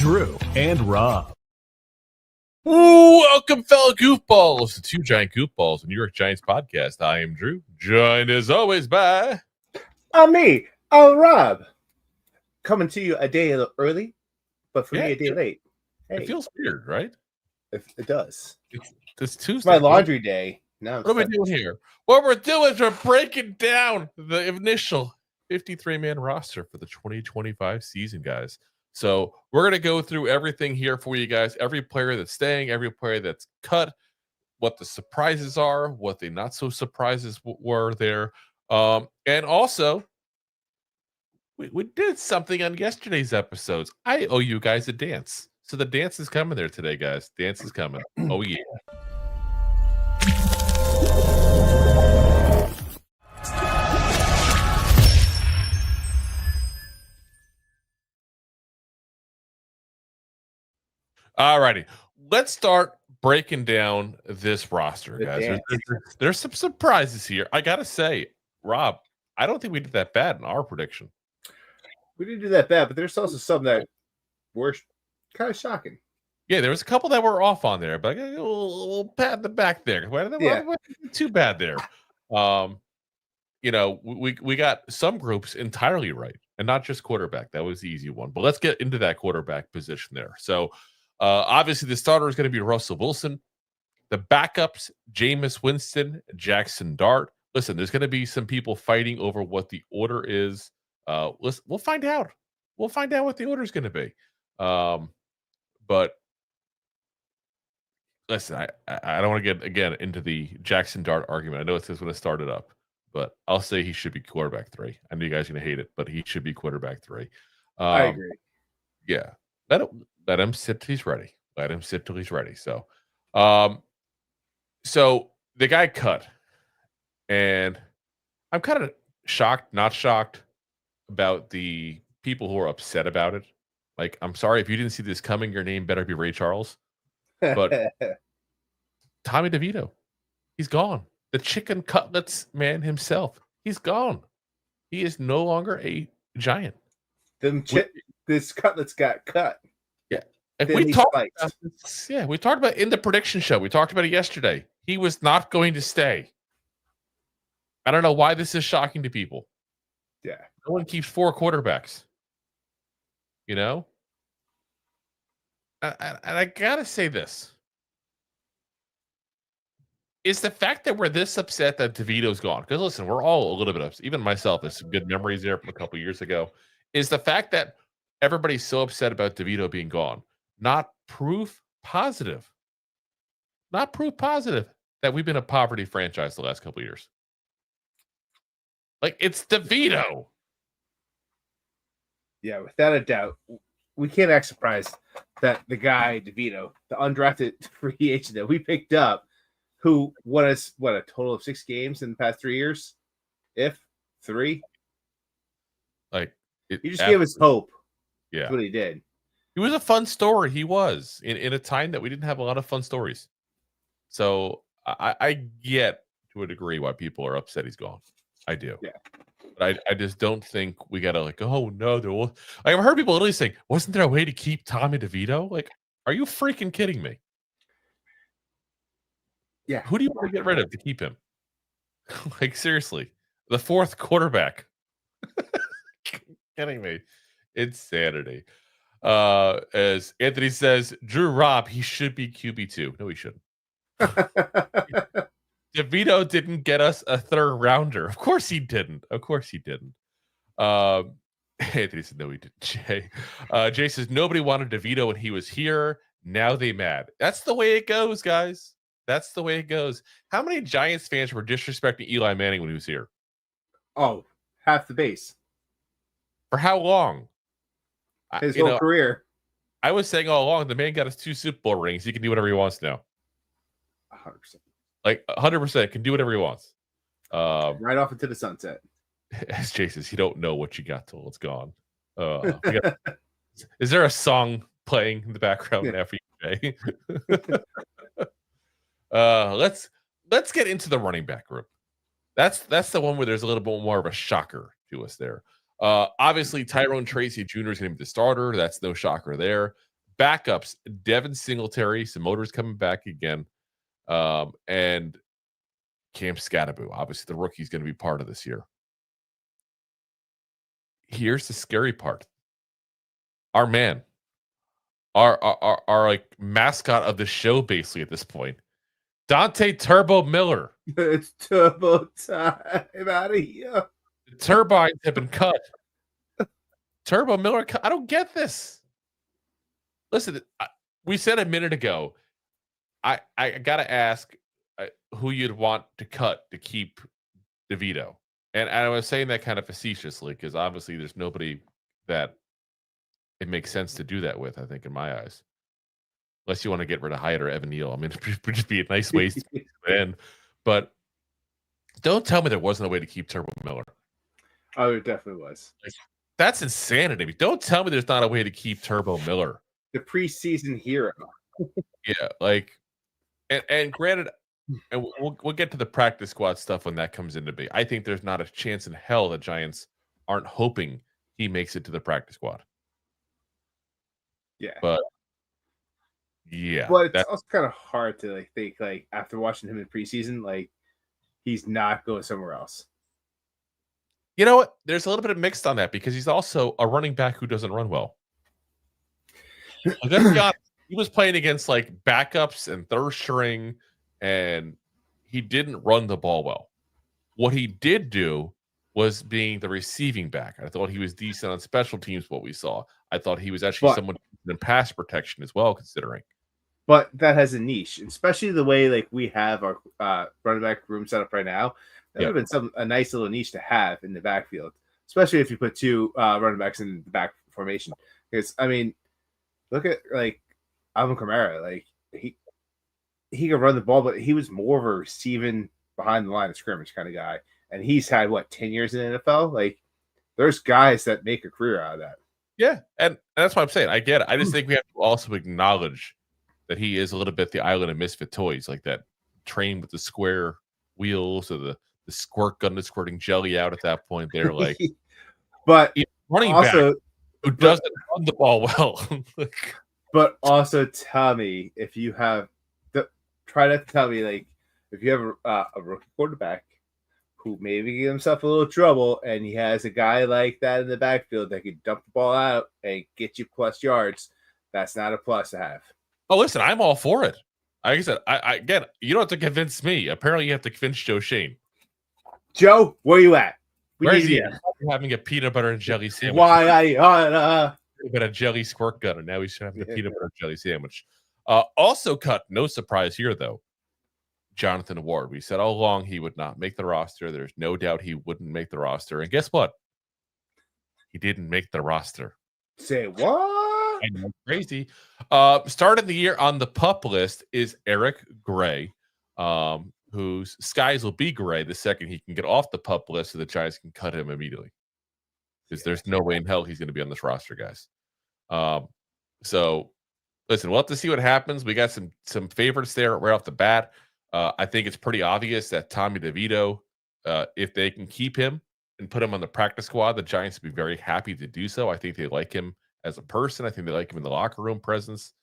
Drew, and Rob. Welcome, fellow goofballs, to Two Giant Goofballs, a New York Giants podcast. I am Drew, joined as always by... me, Rob. Coming to you a day early, but for me a day late. Hey, it feels weird, right? It does. It's Tuesday. My laundry day. Now what are we doing here? What we're doing is we're breaking down the initial 53-man roster for the 2025 season, guys. So we're going to go through everything here for you guys. Every player that's staying, every player that's cut, what the surprises are, what the not so surprises were there. And also, we did something on yesterday's episodes. I owe you guys a dance. So the dance is coming there today, guys. Dance is coming. Oh, yeah. All righty. Let's start breaking down this roster, guys. There's some surprises here. I got to say, Rob, I don't think we did that bad in our prediction. We didn't do that bad, but there's also some that were kind of shocking. Yeah, there was a couple that were off on there, but we'll pat in the back there. Too bad there. We got some groups entirely right, and not just quarterback. That was the easy one. But let's get into that quarterback position there. So, obviously, the starter is going to be Russell Wilson. The backups, Jameis Winston, Jaxson Dart. Listen, there's going to be some people fighting over what the order is. We'll find out. We'll find out what the order is going to be. But listen, I don't want to get again into the Jaxson Dart argument. I know it's just going to start it up, but I'll say he should be quarterback 3. I know you guys are going to hate it, but he should be quarterback 3. I agree. Yeah, let him sit till he's ready. Let him sit till he's ready. So, so the guy cut, and I'm kind of shocked, not shocked, about the people who are upset about it. Like, I'm sorry if you didn't see this coming. Your name better be Ray Charles. But Tommy DeVito, he's gone. The chicken cutlets man himself, he's gone. He is no longer a Giant. This cutlets got cut. Yeah, we talked about this. Yeah, we talked about it in the prediction show. We talked about it yesterday. He was not going to stay. I don't know why this is shocking to people. Yeah, no one keeps 4 quarterbacks. You know. And I gotta say this. Is the fact that we're this upset that DeVito's gone, because listen, we're all a little bit upset. Even myself, there's some good memories there from a couple years ago. Is the fact that everybody's so upset about DeVito being gone not proof positive? Not proof positive that we've been a poverty franchise the last couple of years. Like, it's DeVito. Yeah, without a doubt. We can't act surprised that the guy, DeVito, the undrafted free agent that we picked up, who won us, a total of 6 games in the past 3 years? If 3? Like, he just gave us hope. Yeah. That's what he did. He was a fun story. He was in a time that we didn't have a lot of fun stories. So I get to a degree why people are upset he's gone. I do. Yeah. But I just don't think we got to like, oh, no. I've heard people literally saying, wasn't there a way to keep Tommy DeVito? Like, are you freaking kidding me? Yeah. Who do you want to get rid of to keep him? Like, seriously. The 4th quarterback. Kidding me. It's Saturday. As Anthony says, Drew Rob, he should be QB2. No, he shouldn't. DeVito didn't get us a 3rd rounder. Of course he didn't. Anthony said, no, he didn't. Jay says, nobody wanted DeVito when he was here. Now they mad. That's the way it goes, guys. That's the way it goes. How many Giants fans were disrespecting Eli Manning when he was here? Oh, half the base. For how long? His whole career. I was saying all along, the man got us 2 Super Bowl rings. He can do whatever he wants now. 100%. Like 100% can do whatever he wants. Right off into the sunset. As Jay says, you don't know what you got till it's gone. Is there a song playing in the background now for you, Jay? Let's get into the running back group. That's the one where there's a little bit more of a shocker to us there. Obviously, Tyrone Tracy Jr. is going to be the starter. That's no shocker there. backups, Devin Singletary, some motors coming back again, and Cam Skattebo. Obviously, the rookie's going to be part of this year. Here's the scary part. Our man, our like mascot of the show, basically at this point, Dante Turbo Miller. It's turbo time out of here. The turbines have been cut. Turbo Miller, I don't get this. Listen, we said a minute ago, I got to ask who you'd want to cut to keep DeVito. And I was saying that kind of facetiously because obviously there's nobody that it makes sense to do that with, I think, in my eyes. Unless you want to get rid of Hyatt or Evan Neal. I mean, it would just be a nice way to end. But don't tell me there wasn't a way to keep Turbo Miller. Oh, it definitely was. Like, that's insanity. Don't tell me there's not a way to keep Turbo Miller. The preseason hero. Yeah, like, and granted, and we'll get to the practice squad stuff when that comes into be. I think there's not a chance in hell the Giants aren't hoping he makes it to the practice squad. Yeah, but yeah, but it's also kind of hard to think after watching him in preseason, he's not going somewhere else. You know what? There's a little bit of mixed on that because he's also a running back who doesn't run well. Let's be honest, he was playing against backups and third string, and he didn't run the ball well. What he did do was being the receiving back. I thought he was decent on special teams, what we saw. I thought he was actually someone in pass protection as well, considering. But that has a niche, especially the way we have our running back room set up right now. That would have been a nice little niche to have in the backfield, especially if you put two running backs in the back formation. Because I mean, look at Alvin Kamara. He can run the ball, but he was more of a receiving behind the line of scrimmage kind of guy. And he's had 10 years in the NFL. There's guys that make a career out of that. Yeah, and that's what I'm saying. I get it. I just think we have to also acknowledge that he is a little bit the island of misfit toys, like that train with the square wheels or the squirt gun that's squirting jelly out at that point. They're but running also, back who doesn't run the ball well. But also tell me if you have try to tell me if you have a rookie quarterback who maybe give himself a little trouble and he has a guy like that in the backfield that can dump the ball out and get you plus yards, that's not a plus to have. Oh, listen, I'm all for it. Like I said, I again, you don't have to convince me. Apparently, you have to convince Joe Shane. Joe, where you at? Where is he at? Having a peanut butter and jelly sandwich. Why I got a jelly squirt gun, and now he's having a peanut butter and jelly sandwich. Also cut, no surprise here, though, Jonathan Ward. We said all along he would not make the roster. There's no doubt he wouldn't make the roster. And guess what? He didn't make the roster. Say what? I know, crazy. Starting the year on the PUP list is Eric Gray, whose skies will be gray the second he can get off the PUP list so the Giants can cut him immediately. Because there's no way in hell he's going to be on this roster, guys. So, listen, we'll have to see what happens. We got some favorites there right off the bat. I think it's pretty obvious that Tommy DeVito, if they can keep him and put him on the practice squad, the Giants would be very happy to do so. I think they like him as a person. I think they like him in the locker room presence.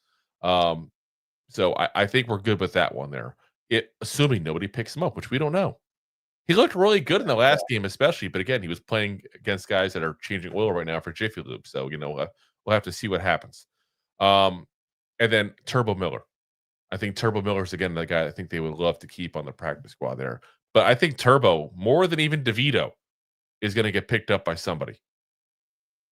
So I think we're good with that one there. Assuming nobody picks him up, which we don't know. He looked really good in the last game, especially. But again, he was playing against guys that are changing oil right now for Jiffy Lube. So, we'll have to see what happens. And then Turbo Miller. I think Turbo Miller is, again, the guy I think they would love to keep on the practice squad there. But I think Turbo, more than even DeVito, is going to get picked up by somebody.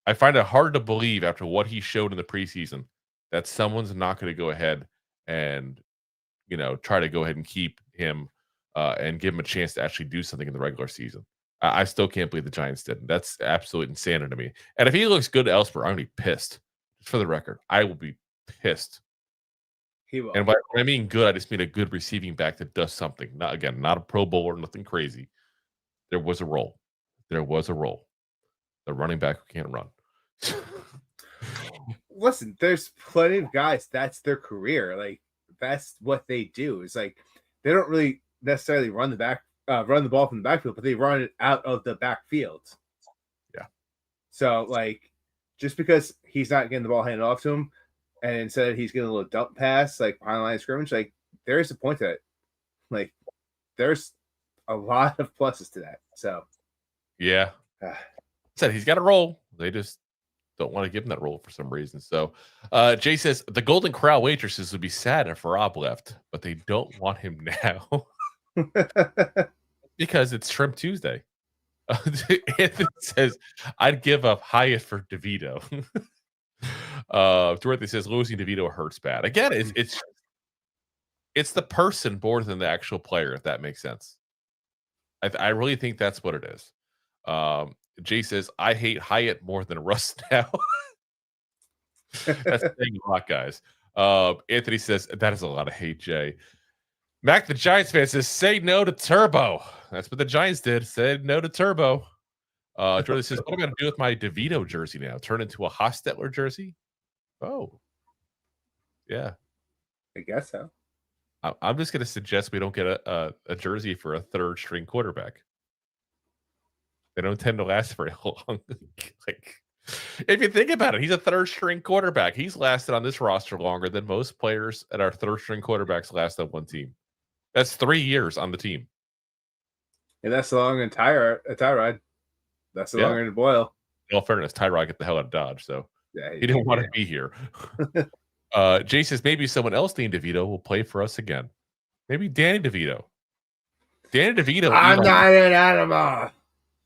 I find it hard to believe after what he showed in the preseason that someone's not going to go ahead and, try to go ahead and keep him and give him a chance to actually do something in the regular season. I still can't believe the Giants didn't. That's absolutely insanity to me. And if he looks good elsewhere, I'm going to be pissed. Just for the record, I will be pissed. He will. And when I mean good, I just mean a good receiving back that does something. Not a Pro Bowler, nothing crazy. There was a role. The running back who can't run. Listen, there's plenty of guys that's their career. That's what they do. It's they don't really necessarily run the ball from the backfield, but they run it out of the backfield. Yeah. So just because he's not getting the ball handed off to him, and instead he's getting a little dump pass like behind the line of scrimmage. Like there is a point to that. Like there's a lot of pluses to that. So yeah, said he's got a role. They just don't want to give him that role for some reason. So Jay says the Golden Corral waitresses would be sad if Rob left, but they don't want him now because it's Shrimp Tuesday. Anthony says I'd give up Hyatt for DeVito. Dorothy says losing DeVito hurts bad. Again, it's the person more than the actual player, if that makes sense. I really think that's what it is. Jay says I hate Hyatt more than Russ now. That's saying a lot, guys. Anthony says that is a lot of hate, Jay. Mac, the Giants fan, says say no to Turbo. That's what the Giants did. Said no to Turbo. Jordan says, what am I going to do with my DeVito jersey now? Turn into a Hostetler jersey? Oh. Yeah. I guess so. I'm just going to suggest we don't get a jersey for a third string quarterback. They don't tend to last very long. Like, if you think about it, he's a third string quarterback. He's lasted on this roster longer than most players at our third string quarterbacks last on one team. That's 3 years on the team. And that's the long in Tyrod. That's the longer in Boyle. In all fairness, Tyrod get the hell out of Dodge, so yeah, he didn't want to be here. Jay says maybe someone else named DeVito will play for us again. Maybe Danny DeVito. Danny DeVito. I'm not an animal.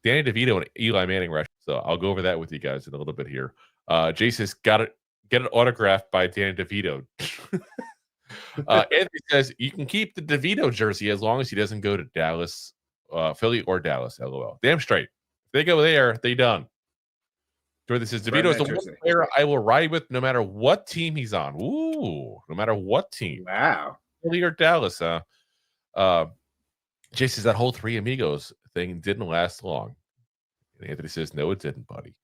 Danny DeVito and Eli Manning rush. So I'll go over that with you guys in a little bit here. Jay says got it. Get an autograph by Danny DeVito. Anthony says you can keep the DeVito jersey as long as he doesn't go to Dallas, Philly, or Dallas. LOL. Damn straight. If they go there, they done. Dorothy says DeVito is the one player I will ride with no matter what team he's on. Ooh, no matter what team. Wow. Philly or Dallas, huh? Jay says that whole Three Amigos thing didn't last long. And Anthony says, no, it didn't, buddy.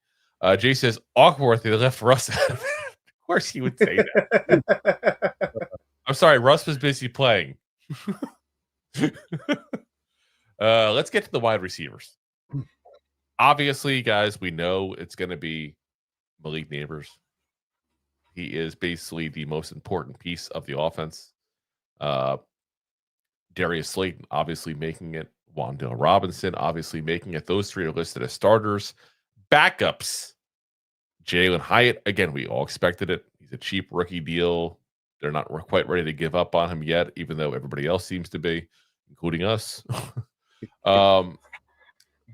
Jay says, awkward, they left Russ out of it. Of course he would say that. I'm sorry, Russ was busy playing. Let's get to the wide receivers. Obviously, guys, we know it's going to be Malik Nabers. He is basically the most important piece of the offense. Darius Slayton obviously making it. Wan'Dale Robinson obviously making it. Those three are listed as starters. Backups. Jalin Hyatt. Again, we all expected it. He's a cheap rookie deal. They're not quite ready to give up on him yet, even though everybody else seems to be, including us.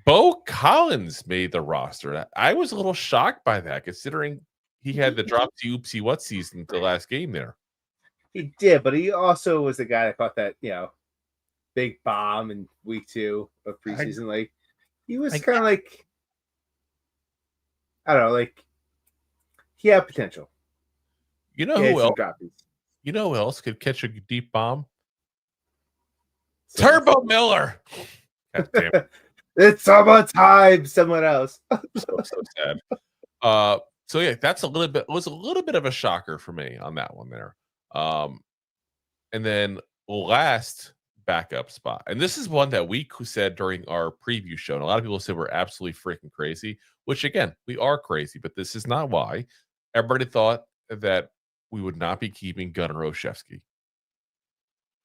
Beaux Collins made the roster. I was a little shocked by that, considering he had the drop to oopsie what season the last game there. He did, but he also was the guy that caught that, big bomb in week 2 of preseason. Like he was kind of like, I don't know, like he had potential. You know who else? You know who else could catch a deep bomb? Turbo Miller. God damn it. It's summertime. Someone else. so sad. So yeah, that's was a little bit of a shocker for me on that one there. And then last backup spot, and this is one that we said during our preview show, and a lot of people said we're absolutely freaking crazy, which again, we are crazy, but this is not why. Everybody thought that we would not be keeping Gunner Olszewski.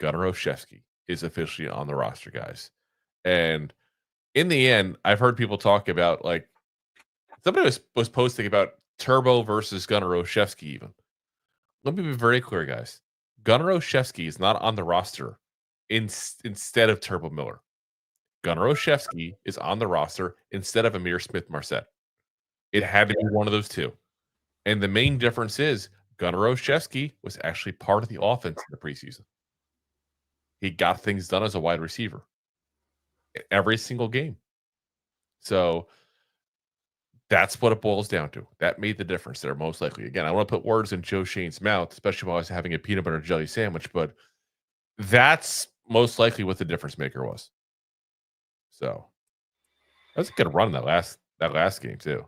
Gunner Olszewski is officially on the roster, guys. And in the end, I've heard people talk about, like, somebody was posting about Turbo versus Gunner Olszewski even. Let me be very clear, guys. Gunner Olszewski is not on the roster instead of Turbo Miller. Gunner Olszewski is on the roster instead of Amir Smith-Marset. It had to be one of those two. And the main difference is Gunner Olszewski was actually part of the offense in the preseason. He got things done as a wide receiver in every single game. So that's what it boils down to. That made the difference there, most likely. Again, I want to put words in Joe Shane's mouth, especially while I was having a peanut butter jelly sandwich, but that's most likely what the difference maker was. So that was a good run that last game too.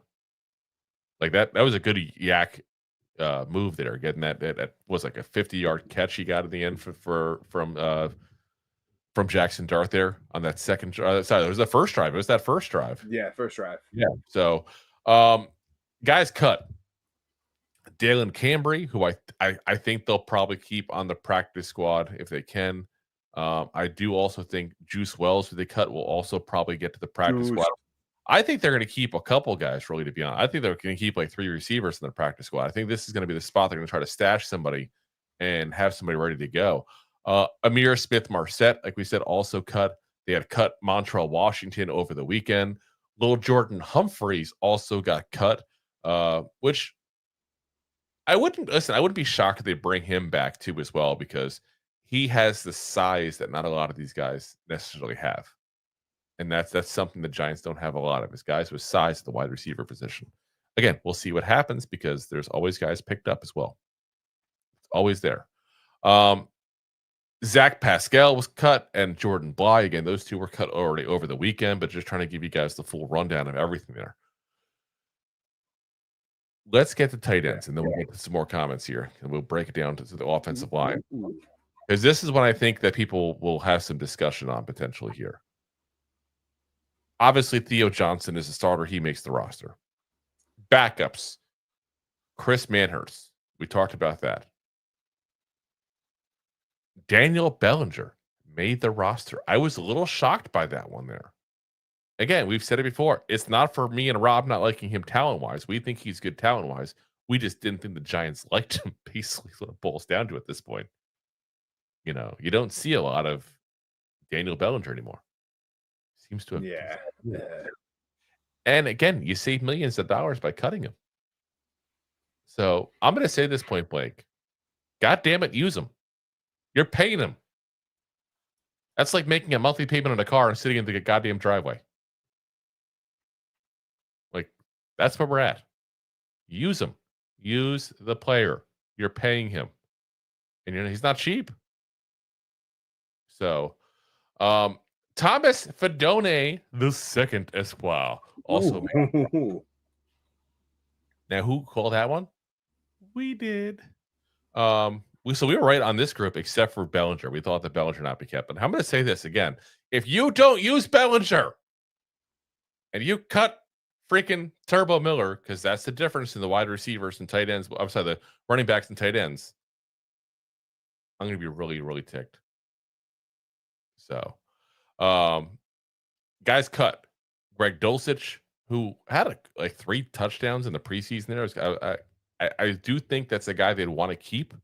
Like that was a good yak move there. Getting that was like a 50-yard catch he got at the end from Jaxson Dart there on that second. Sorry, it was the first drive. It was that first drive. Yeah, first drive. Yeah. So, guys, cut. Dalen Cambry, who I think they'll probably keep on the practice squad if they can. I do also think Juice Wells, who they cut, will also probably get to the practice squad. I think they're going to keep a couple guys, really, to be honest. I think they're going to keep like 3 receivers in the practice squad. I think this is going to be the spot they're going to try to stash somebody and have somebody ready to go. Amir Smith-Marset, like we said, also cut. They had cut Montrell Washington over the weekend. Lil'Jordan Humphreys also got cut, which I wouldn't be shocked if they bring him back too as well, because he has the size that not a lot of these guys necessarily have. And that's something the Giants don't have a lot of, is guys with size at the wide receiver position. Again, we'll see what happens, because there's always guys picked up as well. It's always there. Zac Pascal was cut, and Jordan Bly. Again, those two were cut already over the weekend, but just trying to give you guys the full rundown of everything there. Let's get to tight ends, and then we'll get to some more comments here, and we'll break it down to the offensive line. Because this is when I think that people will have some discussion on potentially here. Obviously, Theo Johnson is a starter. He makes the roster. Backups. Chris Manhertz. We talked about that. Daniel Bellinger made the roster. I was a little shocked by that one there. Again, we've said it before. It's not for me and Rob not liking him talent-wise. We think he's good talent-wise. We just didn't think the Giants liked him. Basically, what it boils down to at this point. You know, you don't see a lot of Daniel Bellinger anymore. Seems to have. Yeah. And again, you save millions of dollars by cutting him. So I'm going to say this point blank. God damn it, use him. You're paying him. That's like making a monthly payment on a car and sitting in the goddamn driveway. Like, that's where we're at. Use him. Use the player. You're paying him. And he's not cheap. So, Thomas Fidone II Esquire also made. Now, who called that one? We did. So we were right on this group, except for Bellinger. We thought that Bellinger not be kept. But I'm going to say this again: if you don't use Bellinger, and you cut freaking Turbo Miller, because that's the difference in the wide receivers and tight ends. I'm sorry, the running backs and tight ends. I'm going to be really, really ticked. So, guys cut. Greg Dulcich, who had like 3 touchdowns in the preseason there. I do think that's a guy they'd want to keep.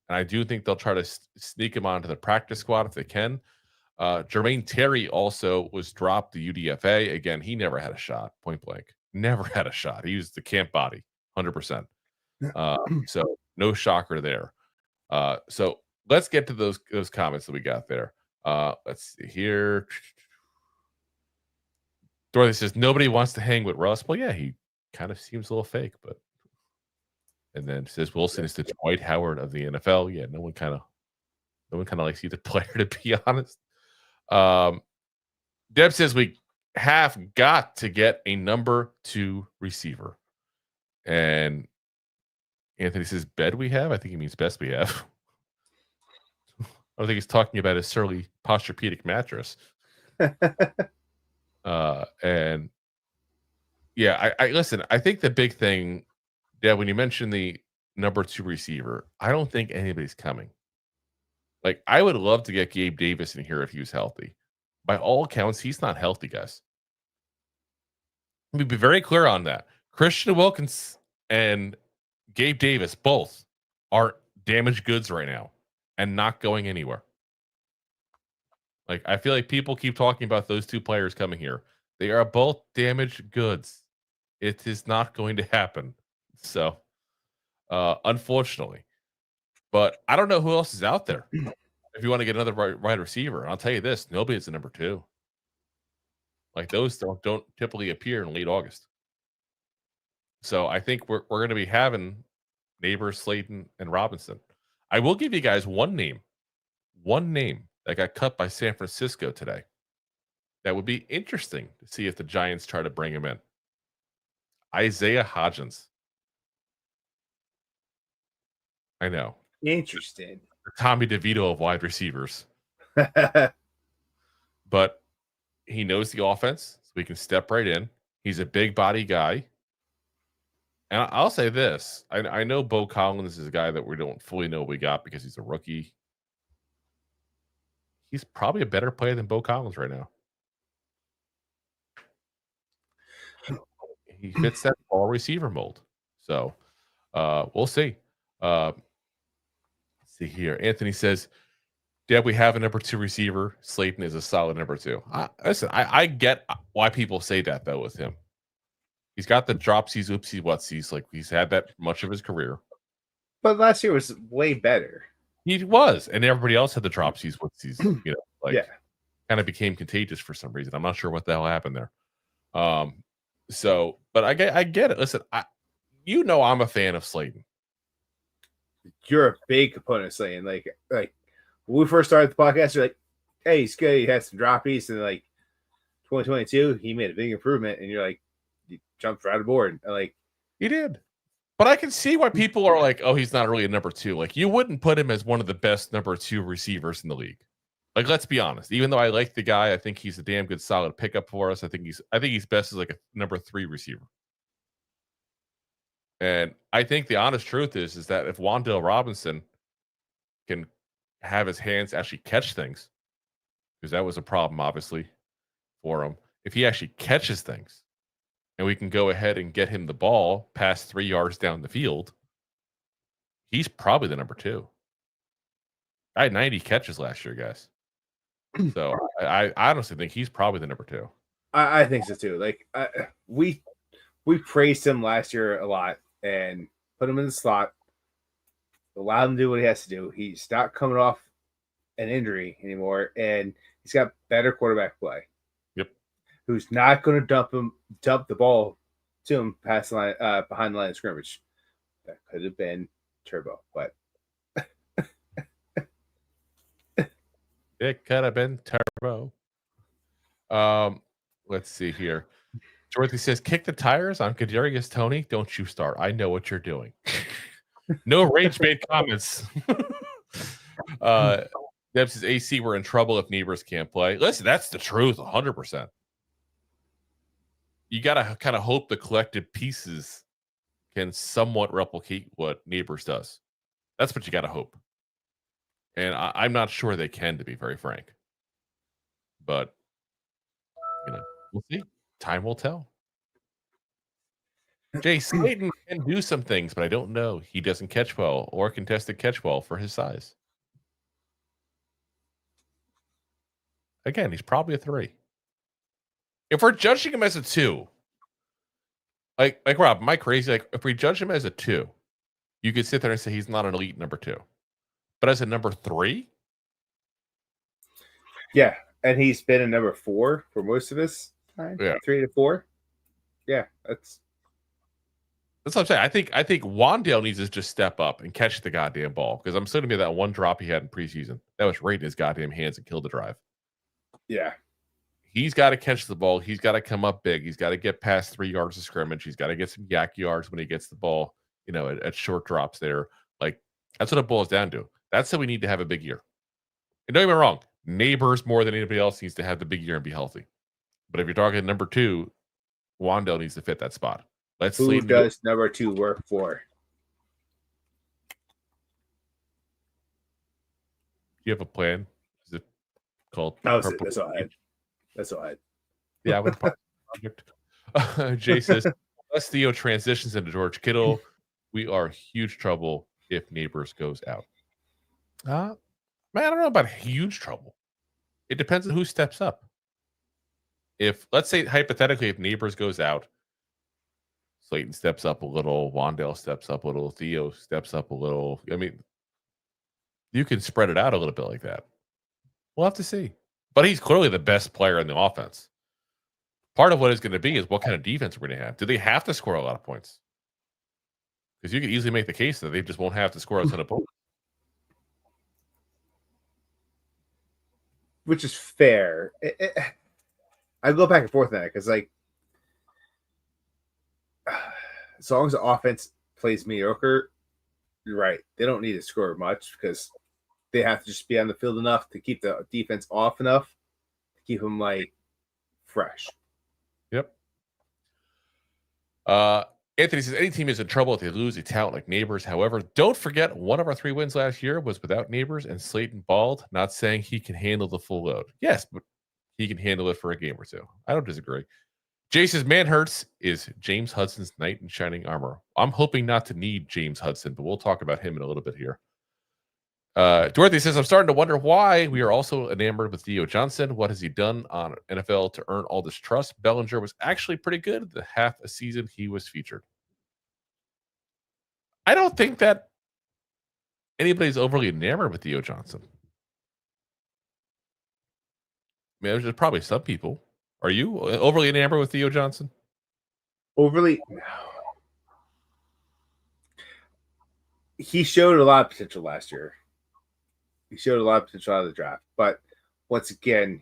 And I do think they'll try to sneak him onto the practice squad if they can. Jermaine Terry also was dropped to UDFA. Again, he never had a shot, point blank. Never had a shot. He was the camp body, 100%. So no shocker there. So let's get to those comments that we got there. Let's see here. Dorothy says, nobody wants to hang with Russ. Well, yeah, he kind of seems a little fake, but. And then says Wilson is the Dwight Howard of the NFL. Yeah, no one kind of likes either player, to be honest. Deb says we have got to get a number 2 receiver. And Anthony says bed we have. I think he means best we have. I don't think he's talking about a Surly Posturepedic mattress. And yeah, I listen. I think the big thing. Yeah, when you mention the number 2 receiver, I don't think anybody's coming. Like, I would love to get Gabe Davis in here if he was healthy. By all accounts, he's not healthy, guys. Let me be very clear on that. Christian Wilkins and Gabe Davis both are damaged goods right now and not going anywhere. Like, I feel like people keep talking about those 2 players coming here. They are both damaged goods. It is not going to happen. So, unfortunately, but I don't know who else is out there. If you want to get another wide receiver, I'll tell you this: nobody is the number 2. Like, those don't typically appear in late August. So I think we're going to be having Nabers, Slayton, and Robinson. I will give you guys one name that got cut by San Francisco today. That would be interesting to see if the Giants try to bring him in. Isaiah Hodgins. I know. Interesting. Tommy DeVito of wide receivers. But he knows the offense, so he can step right in. He's a big body guy. And I'll say this. I know Beaux Collins is a guy that we don't fully know we got because he's a rookie. He's probably a better player than Beaux Collins right now. He fits that all receiver mold. So we'll see. Let's see here. Anthony says, Deb, we have a number 2 receiver. Slayton is a solid number 2. Listen, I get why people say that, though, with him. He's got the dropsies, oopsies, whatsies. Like, he's had that much of his career. But last year was way better. He was. And everybody else had the dropsies, whatsies. Kind of became contagious for some reason. I'm not sure what the hell happened there. But I get it. Listen, I'm a fan of Slayton. You're a big component of Slayton. Like when we first started the podcast, you're like, hey, he's good. He had some droppies, and like 2022, he made a big improvement, and you're like, you jumped right aboard. Like he did. But I can see why people are like, oh, he's not really a number 2. Like, you wouldn't put him as one of the best number 2 receivers in the league. Like, let's be honest. Even though I like the guy, I think he's a damn good, solid pickup for us. I think he's best as like a number 3 receiver. And I think the honest truth is that if Wan'Dale Robinson can have his hands actually catch things, because that was a problem, obviously, for him. If he actually catches things, and we can go ahead and get him the ball past 3 yards down the field, he's probably the number 2. I had 90 catches last year, guys. So I honestly think he's probably the number 2. I think so too. Like we praised him last year a lot and put him in the slot, allowed him to do what he has to do. He's not coming off an injury anymore, and he's got better quarterback play. Yep. Who's not going to dump the ball to him past the line, behind the line of scrimmage. That could have been Turbo, but it could have been Turbo. Let's see here. Dorothy says, kick the tires on Kadarius Toney. Don't you start. I know what you're doing. No rage-bait comments. Deb says, AC, we're in trouble if Nabers can't play. Listen, that's the truth, 100%. You got to kind of hope the collected pieces can somewhat replicate what Nabers does. That's what you got to hope. And I'm not sure they can, to be very frank. But, we'll see. Time will tell. Jay Slayton can do some things, but I don't know. He doesn't catch well or contested catch well for his size. Again, he's probably a 3. If we're judging him as a 2, like Rob, am I crazy? Like, if we judge him as a 2, you could sit there and say he's not an elite number 2. But as a number 3? Yeah, and he's been a number 4 for most of his time. Yeah. 3 to 4. Yeah, that's what I'm saying. I think Wan'Dale needs to just step up and catch the goddamn ball, because I'm sitting there that one drop he had in preseason. That was right in his goddamn hands and killed the drive. Yeah. He's got to catch the ball. He's got to come up big. He's got to get past 3 yards of scrimmage. He's got to get some yak yards when he gets the ball, at short drops there. Like, that's what it boils down to. That's how we need to have a big year. And don't get me wrong, Nabers more than anybody else needs to have the big year and be healthy. But if you're talking number 2, Wan'Dale needs to fit that spot. Who does number 2 work for? Do you have a plan? Is it called? That's all I had. That's all I had. Yeah, I would project. Jay says, unless Theo transitions into George Kittle, we are huge trouble if Nabers goes out. Man, I don't know about huge trouble. It depends on who steps up. If, let's say, hypothetically, if Nabers goes out, Slayton steps up a little, Wan'Dale steps up a little, Theo steps up a little. I mean, you can spread it out a little bit like that. We'll have to see. But he's clearly the best player in the offense. Part of what it's going to be is what kind of defense we're going to have. Do they have to score a lot of points? Because you could easily make the case that they just won't have to score a ton of points. Which is fair. I go back and forth on that because, like, as long as the offense plays mediocre, you're right. They don't need to score much because they have to just be on the field enough to keep the defense off enough to keep them, like, fresh. Yep. Anthony says, any team is in trouble if they lose a talent like Nabers. However, don't forget one of our 3 wins last year was without Nabers and Slayton balled. Not saying he can handle the full load. Yes, but he can handle it for a game or two. I don't disagree. Jay says, Manhertz is James Hudson's knight in shining armor. I'm hoping not to need James Hudson, but we'll talk about him in a little bit here. Dorothy says, I'm starting to wonder why we are also enamored with Theo Johnson. What has he done on NFL to earn all this trust? Bellinger was actually pretty good the half a season he was featured. I don't think that anybody's overly enamored with Theo Johnson. I mean, there's probably some people. Are you overly enamored with Theo Johnson? Overly? No. He showed a lot of potential last year. He showed a lot of potential out of the draft. But once again,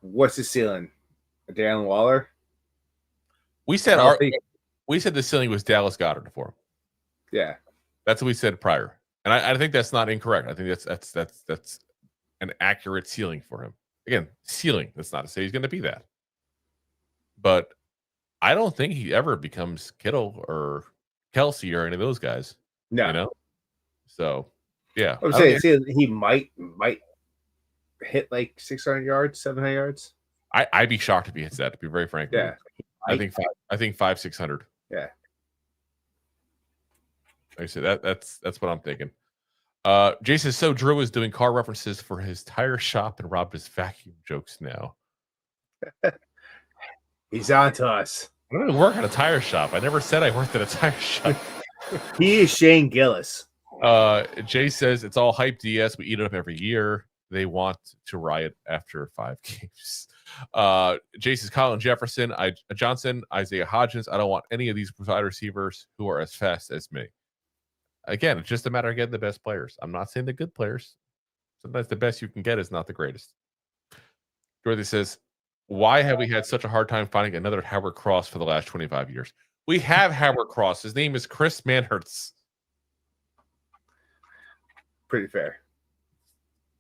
what's his ceiling? Darren Waller? We said the ceiling was Dallas Goedert for him. Yeah. That's what we said prior. And I think that's not incorrect. I think that's an accurate ceiling for him. Again, ceiling. That's not to say he's going to be that. But I don't think he ever becomes Kittle or Kelsey or any of those guys. No. You know? So, yeah. I'm saying he might hit like 600 yards, 700 yards. I'd be shocked if he hits that, to be very frank. Yeah. I think 500-600. Yeah. Like I said, that's what I'm thinking. Jason, so Drew is doing car references for his tire shop and Rob is vacuum jokes now. He's on to us. I don't work at a tire shop. I never said I worked at a tire shop. He is Shane Gillis. Jay says it's all hype DS. We eat it up every year. They want to riot after 5 games. Jay says Colin Jefferson, Johnson, Isaiah Hodgins. I don't want any of these wide receivers who are as fast as me. Again, it's just a matter of getting the best players. I'm not saying the good players. Sometimes the best you can get is not the greatest. Dorothy says, why have we had such a hard time finding another Howard Cross for the last 25 years? We have Howard Cross. His name is Chris Manhertz. Pretty fair.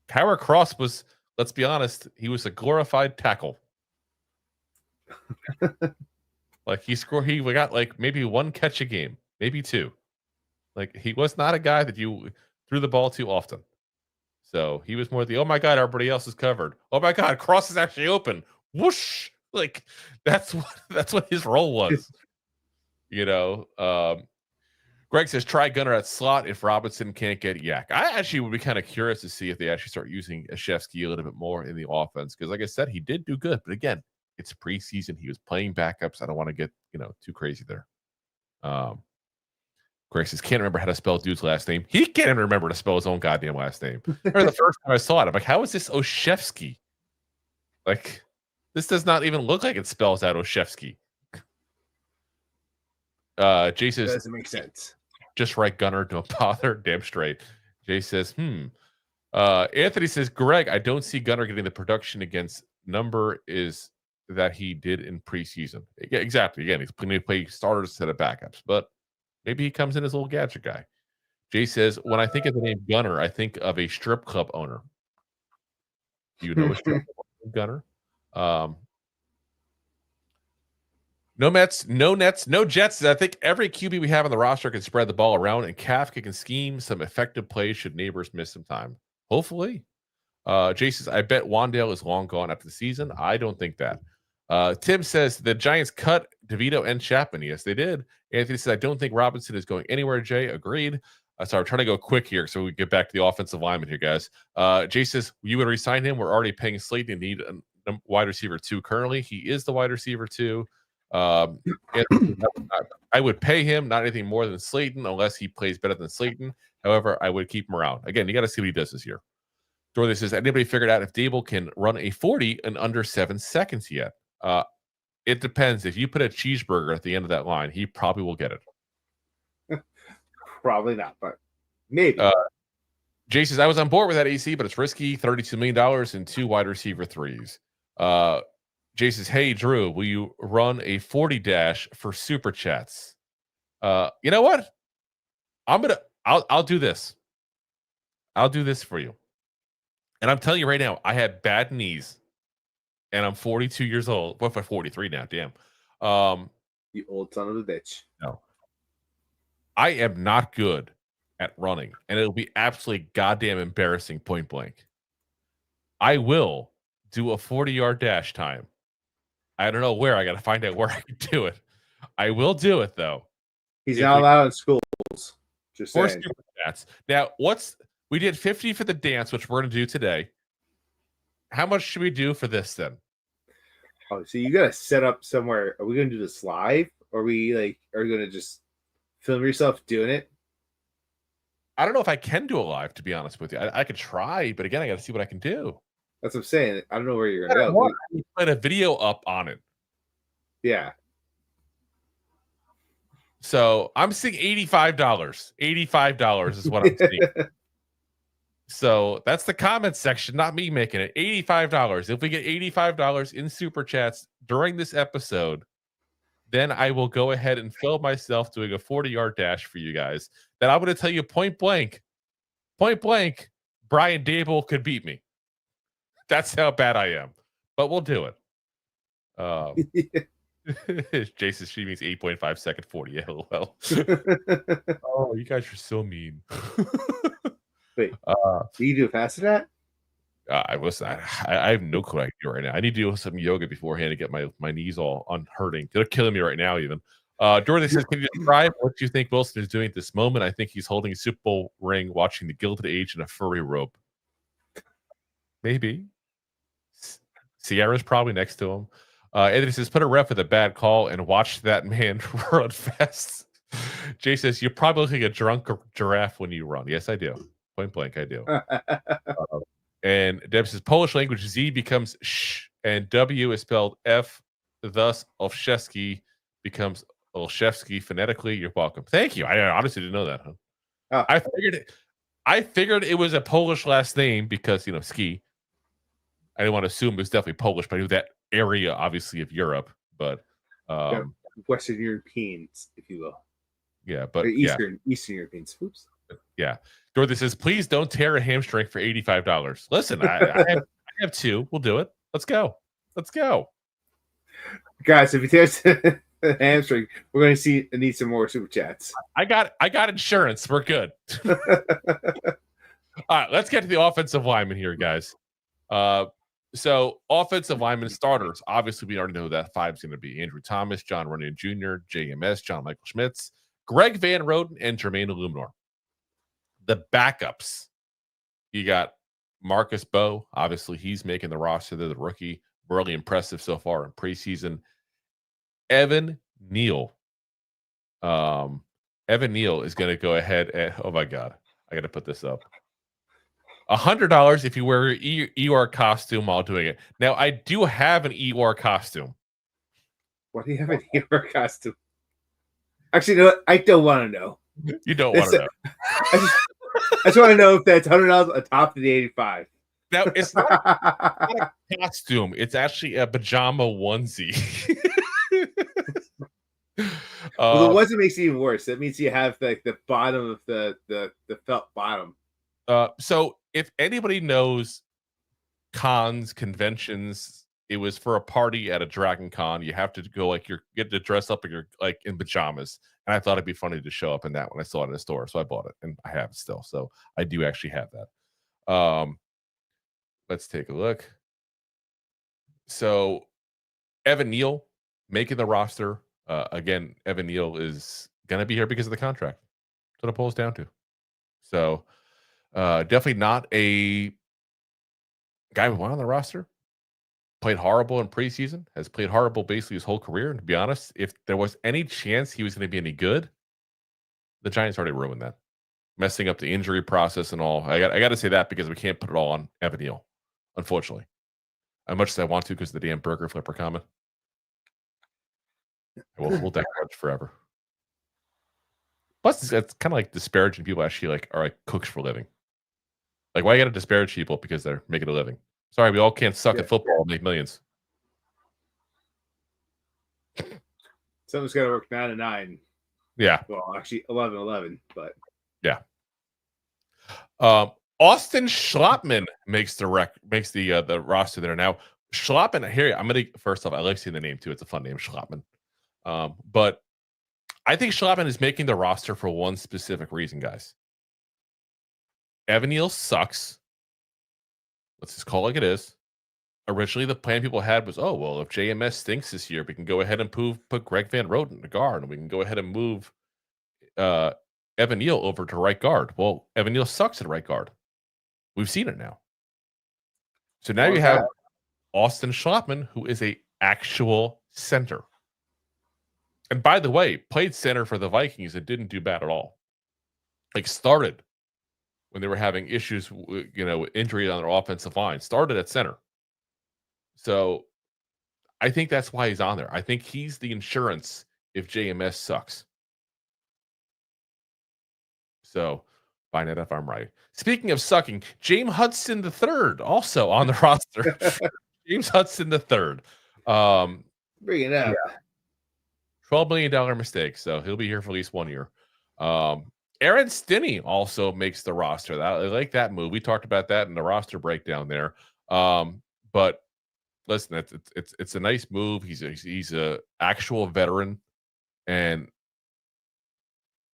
Howard Cross was, let's be honest, he was a glorified tackle. Like he got like maybe 1 catch a game, maybe 2. Like he was not a guy that you threw the ball to often. So he was more the, oh my God, everybody else is covered. Oh my God, Cross is actually open. Whoosh. Like that's what his role was. You know, Greg says try Gunner at slot if Robinson can't get Yak. I actually would be kind of curious to see if they actually start using Olszewski a little bit more in the offense. Because like I said, he did do good. But again, it's preseason. He was playing backups. I don't want to get, too crazy there. Greg says, can't remember how to spell dude's last name. He can't even remember to spell his own goddamn last name. Or the first time I saw it, I'm like, how is this Olszewski? Like, this does not even look like it spells out Olszewski. Jay says, doesn't make sense. Just write Gunner, don't bother. Damn straight. Jay says, Anthony says, Greg, I don't see Gunner getting the production against number is that he did in preseason. Yeah, exactly. Again, he's going to play starters instead of backups, but maybe he comes in as a little gadget guy. Jay says, when I think of the name Gunner, I think of a strip club owner. Do you know a strip club Gunner? No Mets, no Nets, no Jets. I think every QB we have on the roster can spread the ball around, and Kafka can scheme some effective plays should Nabers miss some time. Hopefully. Jay says, I bet Wan'Dale is long gone after the season. I don't think that. Tim says, the Giants cut DeVito and Chapman. Yes, they did. Anthony says, I don't think Robinson is going anywhere, Jay. Agreed. Sorry, I'm trying to go quick here so we get back to the offensive lineman here, guys. Jay says, you would resign him. We're already paying Slayton and need a wide receiver 2 currently. He is the wide receiver 2. I would pay him, not anything more than Slayton, unless he plays better than Slayton. However, I would keep him around. Again, you got to see what he does this year. Dorothy says, anybody figured out if Dable can run a 40 in under 7 seconds yet? It depends. If you put a cheeseburger at the end of that line, he probably will get it. Probably not, but maybe. Jay says, I was on board with that AC, but it's risky. $32 million and 2 wide receiver 3s. Jay says, hey, Drew, will you run a 40 dash for super chats? You know what? I'll do this. I'll do this for you. And I'm telling you right now, I had bad knees and I'm 42 years old. What if I'm 43 now? Damn. You old son of a bitch. No. I am not good at running, and it'll be absolutely goddamn embarrassing point blank. I will do a 40-yard dash time. I don't know where. I got to find out where I can do it. I will do it, though. He's not allowed in schools. Just Four saying. super chats. Now, we did 50 for the dance, which we're going to do today. How much should we do for this then? Oh, so you got to set up somewhere. Are we going to do this live? Or are we going to just film yourself doing it? I don't know if I can do it live, to be honest with you. I could try, but again, I got to see what I can do. That's what I'm saying. I don't know where you're going to go. Put a video up on it. Yeah. So I'm seeing $85. $85 is what I'm seeing. So that's the comments section, not me making it. $85. If we get $85 in super chats during this episode, then I will go ahead and film myself doing a 40-yard dash for you guys. Then I'm going to tell you point blank, Brian Dable could beat me. That's how bad I am. But we'll do it. Jason, she means 8.5 second 40. LOL. Oh, you guys are so mean. Wait, do you do faster than that? I have no clue I can do right now. I need to do some yoga beforehand to get my knees all unhurting. They're killing me right now, even. Dorothy says, can you describe what you think Wilson is doing at this moment? I think he's holding a Super Bowl ring, watching the Gilded Age in a furry robe. Maybe. Sierra's probably next to him. Anthony says, put a ref with a bad call and watch that man run fast. Jay says, you probably look like a drunk giraffe when you run. Yes, I do. Point blank, I do. And Deb says, Polish language Z becomes sh, and W is spelled F. Thus, Olszewski becomes Olszewski phonetically. You're welcome. Thank you. I honestly didn't know that. Huh? Oh. I figured it was a Polish last name because, ski. I didn't want to assume it was definitely Polish, but I knew that area, obviously, of Europe. But Western Europeans, if you will. Yeah, but Eastern Europeans. Oops. Yeah. Dorothy says, please don't tear a hamstring for $85. Listen, I have two. We'll do it. Let's go. Guys, if you tear a hamstring, we're going to need some more super chats. I got insurance. We're good. All right, let's get to the offensive lineman here, guys. So offensive lineman starters, obviously we already know who that five is going to be. Andrew Thomas, John Runyon Jr., JMS, John Michael Schmitz, Greg Van Roten, and Jermaine Illuminor. The backups, you got Marcus Beaux. Obviously, he's making the roster. They're the rookie. Really impressive so far in preseason. Evan Neal. Evan Neal is going to go ahead and, oh my God, I got to put this up. $100 if you wear your ER costume while doing it. Now, I do have an ER costume. Why do you have an ER costume? Actually, no, I don't want to know. You don't want to know. I just want to know if that's $100 atop of the 85. Now, it's not a costume. It's actually a pajama onesie. Well, the onesie makes it even worse. That means you have the bottom of the felt bottom. So if anybody knows cons, conventions, it was for a party at a Dragon Con. You have to go you get to dress up in pajamas. And I thought it'd be funny to show up in that when I saw it in the store. So I bought it and I have it still. So I do actually have that. Let's take a look. So Evan Neal making the roster. Again, Evan Neal is going to be here because of the contract. That's what it pulls down to. So definitely not a guy we want on the roster. Played horrible in preseason, has played horrible basically his whole career. And to be honest, if there was any chance he was going to be any good, the Giants already ruined that. Messing up the injury process and all. I got to say that because we can't put it all on Evan Neal, unfortunately. As much as I want to because of the damn burger flipper comment. We'll diverge forever. Plus, it's kind of like disparaging people actually are cooks for a living. Like, why you got to disparage people because they're making a living? Sorry, we all can't suck at football and make millions. Someone's got to work 9 to 9. Yeah. Well, actually 11-11, but yeah. Austin Schlottman makes the roster there. Now, Schlottman, here, first off, I like seeing the name too. It's a fun name, Schlottman. But I think Schlappman is making the roster for one specific reason, guys. Evan Neal sucks. Let's just call it like it is. Originally, the plan people had was, oh, well, if JMS stinks this year, we can go ahead and put Greg Van Roten in the guard, and we can go ahead and move Evan Neal over to right guard. Well, Evan Neal sucks at right guard. We've seen it now. So now you have Austin Schlappman, who is a actual center. And by the way, played center for the Vikings and didn't do bad at all. Like, started when they were having issues, injury on their offensive line. Started at center. So I think that's why he's on there. I think he's the insurance if JMS sucks. So find out if I'm right. Speaking of sucking, James Hudson III also on the roster. James Hudson III. Bring it up. $12 million mistake. So he'll be here for at least 1 year. Aaron Stinney also makes the roster. I like that move. We talked about that in the roster breakdown there. But listen, it's a nice move. He's a actual veteran. And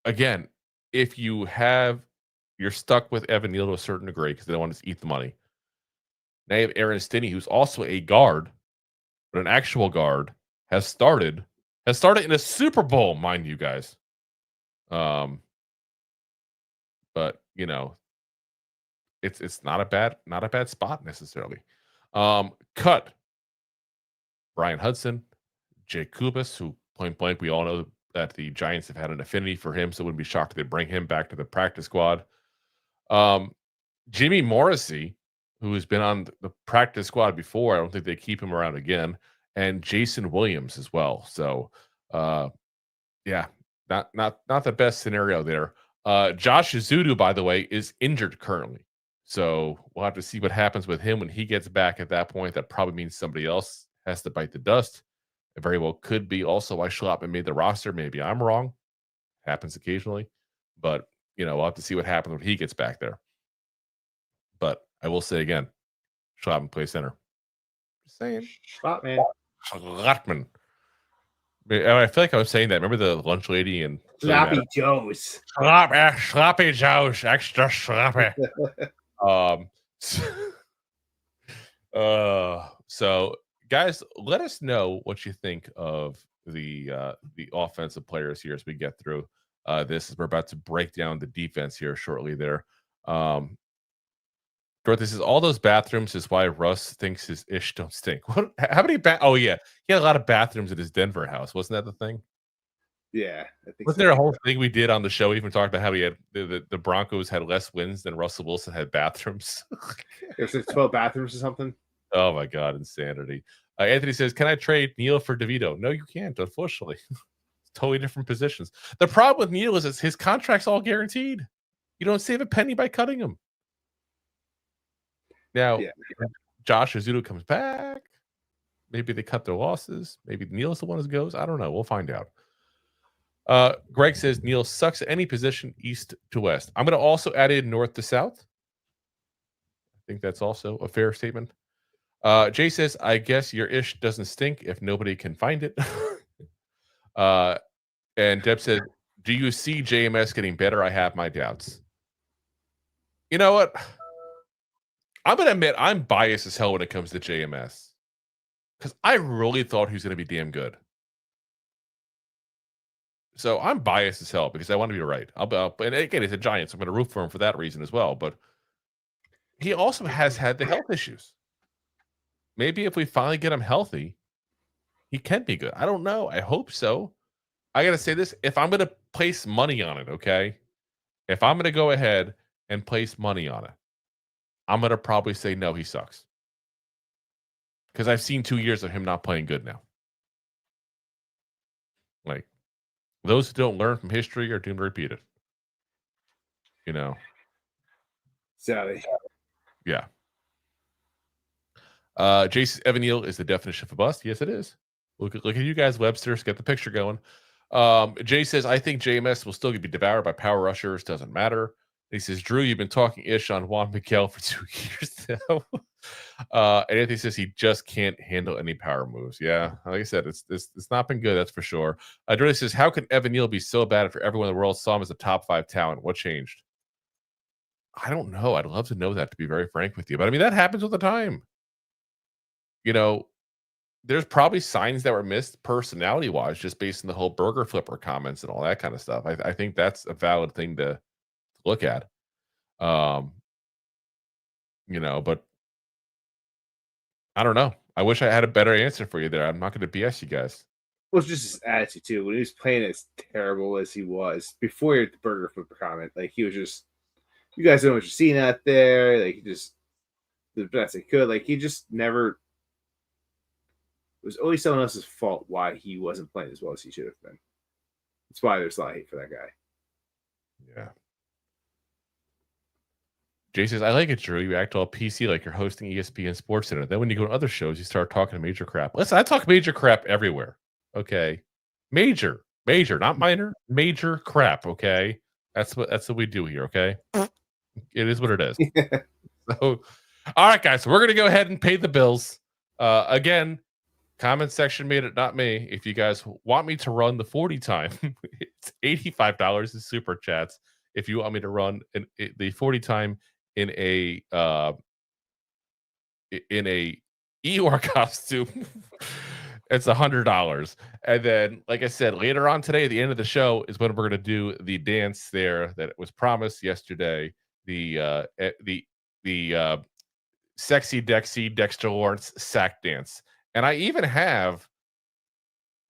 again, if you're stuck with Evan Neal to a certain degree because they don't want to eat the money. Now you have Aaron Stinney, who's also a guard, but an actual guard, has started in a Super Bowl, mind you guys. But it's not a bad spot necessarily. Cut Brian Hudson, Jake Kubas, who point blank we all know that the Giants have had an affinity for him, so wouldn't be shocked if they bring him back to the practice squad. Jimmy Morrissey, who has been on the practice squad before, I don't think they keep him around again, and Jason Williams as well. So, not the best scenario there. Josh Ezeudu, by the way, is injured currently, so we'll have to see what happens with him when he gets back. At that point, that probably means somebody else has to bite the dust. It very well could be also why Schlappman made the roster. Maybe I'm wrong. Happens occasionally. But, we'll have to see what happens when he gets back there. But I will say again, Schlappman plays center. Just saying. Schlappman. I feel like I was saying that. Remember the lunch lady and Sloppy Joe's. Sloppy Joe's. Extra sloppy. So guys, let us know what you think of the offensive players here as we get through this. As we're about to break down the defense here shortly. There, Dorothy says all those bathrooms is why Russ thinks his ish don't stink. What? How many? Oh yeah, he had a lot of bathrooms at his Denver house. Wasn't that the thing? Yeah, I think. Wasn't there a whole thing we did on the show? We even talked about how he had the Broncos had less wins than Russell Wilson had bathrooms. There's like 12 bathrooms or something. Oh my God, insanity. Anthony says, can I trade Neal for DeVito? No, you can't, unfortunately. It's totally different positions. The problem with Neal is his contract's all guaranteed. You don't save a penny by cutting him. Now, Josh Ezeudu comes back. Maybe they cut their losses. Maybe Neal's the one who goes. I don't know. We'll find out. Greg says, Neal sucks at any position east to west. I'm going to also add in north to south. I think that's also a fair statement. Jay says, I guess your ish doesn't stink if nobody can find it. And Deb said, do you see JMS getting better? I have my doubts. You know what? I'm going to admit I'm biased as hell when it comes to JMS. Because I really thought he was going to be damn good. So I'm biased as hell because I want to be right. And again, he's a Giant, so I'm going to root for him for that reason as well. But he also has had the health issues. Maybe if we finally get him healthy, he can be good. I don't know. I hope so. I got to say this. If I'm going to place money on it, okay? If I'm going to go ahead and place money on it, I'm going to probably say no, he sucks. Because I've seen 2 years of him not playing good now. Like, those who don't learn from history are doomed to repeat it. Sorry. Yeah. Jason Evan Neal is the definition of a bust. Yes, it is. Look at you guys, Webster's. Get the picture going. Jay says, I think JMS will still be devoured by power rushers. Doesn't matter. He says, Drew, you've been talking ish on Juan Miguel for 2 years now. And Anthony says he just can't handle any power moves. Yeah, like I said, it's not been good. That's for sure. Jordan says, how can Evan Neal be so bad after everyone in the world saw him as a top 5 talent? What changed? I don't know. I'd love to know that, to be very frank with you. But I mean, that happens all the time. You know, there's probably signs that were missed personality wise, just based on the whole burger flipper comments and all that kind of stuff. I think that's a valid thing to look at. But I don't know. I wish I had a better answer for you there. I'm not going to BS you guys. Well, it's just his attitude too. When he was playing as terrible as he was before the burger flipper comment, like he was just, you guys don't know what you're seeing out there. Like he just the best he could. Like he just never. It was always someone else's fault why he wasn't playing as well as he should have been. That's why there's a lot of hate for that guy. Yeah. Jay says, I like it, Drew. You act all PC like you're hosting ESPN Sports Center. Then when you go to other shows, you start talking major crap. Listen, I talk major crap everywhere. Okay. Major, not minor, major crap. Okay. That's what we do here. Okay. It is what it is. So, all right, guys. So we're going to go ahead and pay the bills. Again, comment section made it, not me. If you guys want me to run the 40 time, it's $85 in super chats. If you want me to run the 40 time in a Eeyore costume, it's $100. And then, like I said, later on today, at the end of the show, is when we're going to do the dance there that was promised yesterday. The sexy Dexy Dexter Lawrence sack dance. And I even have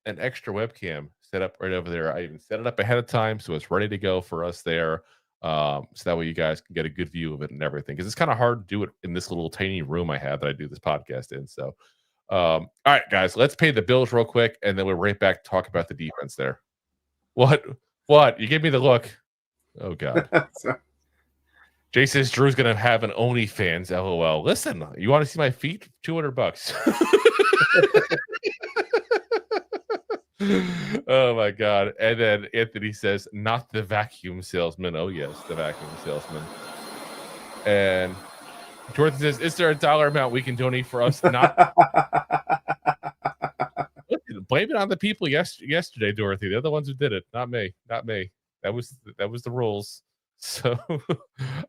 an extra webcam set up right over there. I even set it up ahead of time, so it's ready to go for us there. So that way you guys can get a good view of it and everything. Because it's kind of hard to do it in this little tiny room I have that I do this podcast in. So, all right, guys, let's pay the bills real quick, and then we're right back to talk about the defense there. What? You gave me the look. Oh, God. Jay says Drew's going to have an OnlyFans, LOL. Listen, you want to see my feet? $200. Oh my God. And then Anthony says, not the vacuum salesman. Oh yes, the vacuum salesman. And Jordan says, is there a dollar amount we can donate for us not Listen, blame it on the people yesterday, Dorothy. They're the ones who did it, not me. That was the rules. So all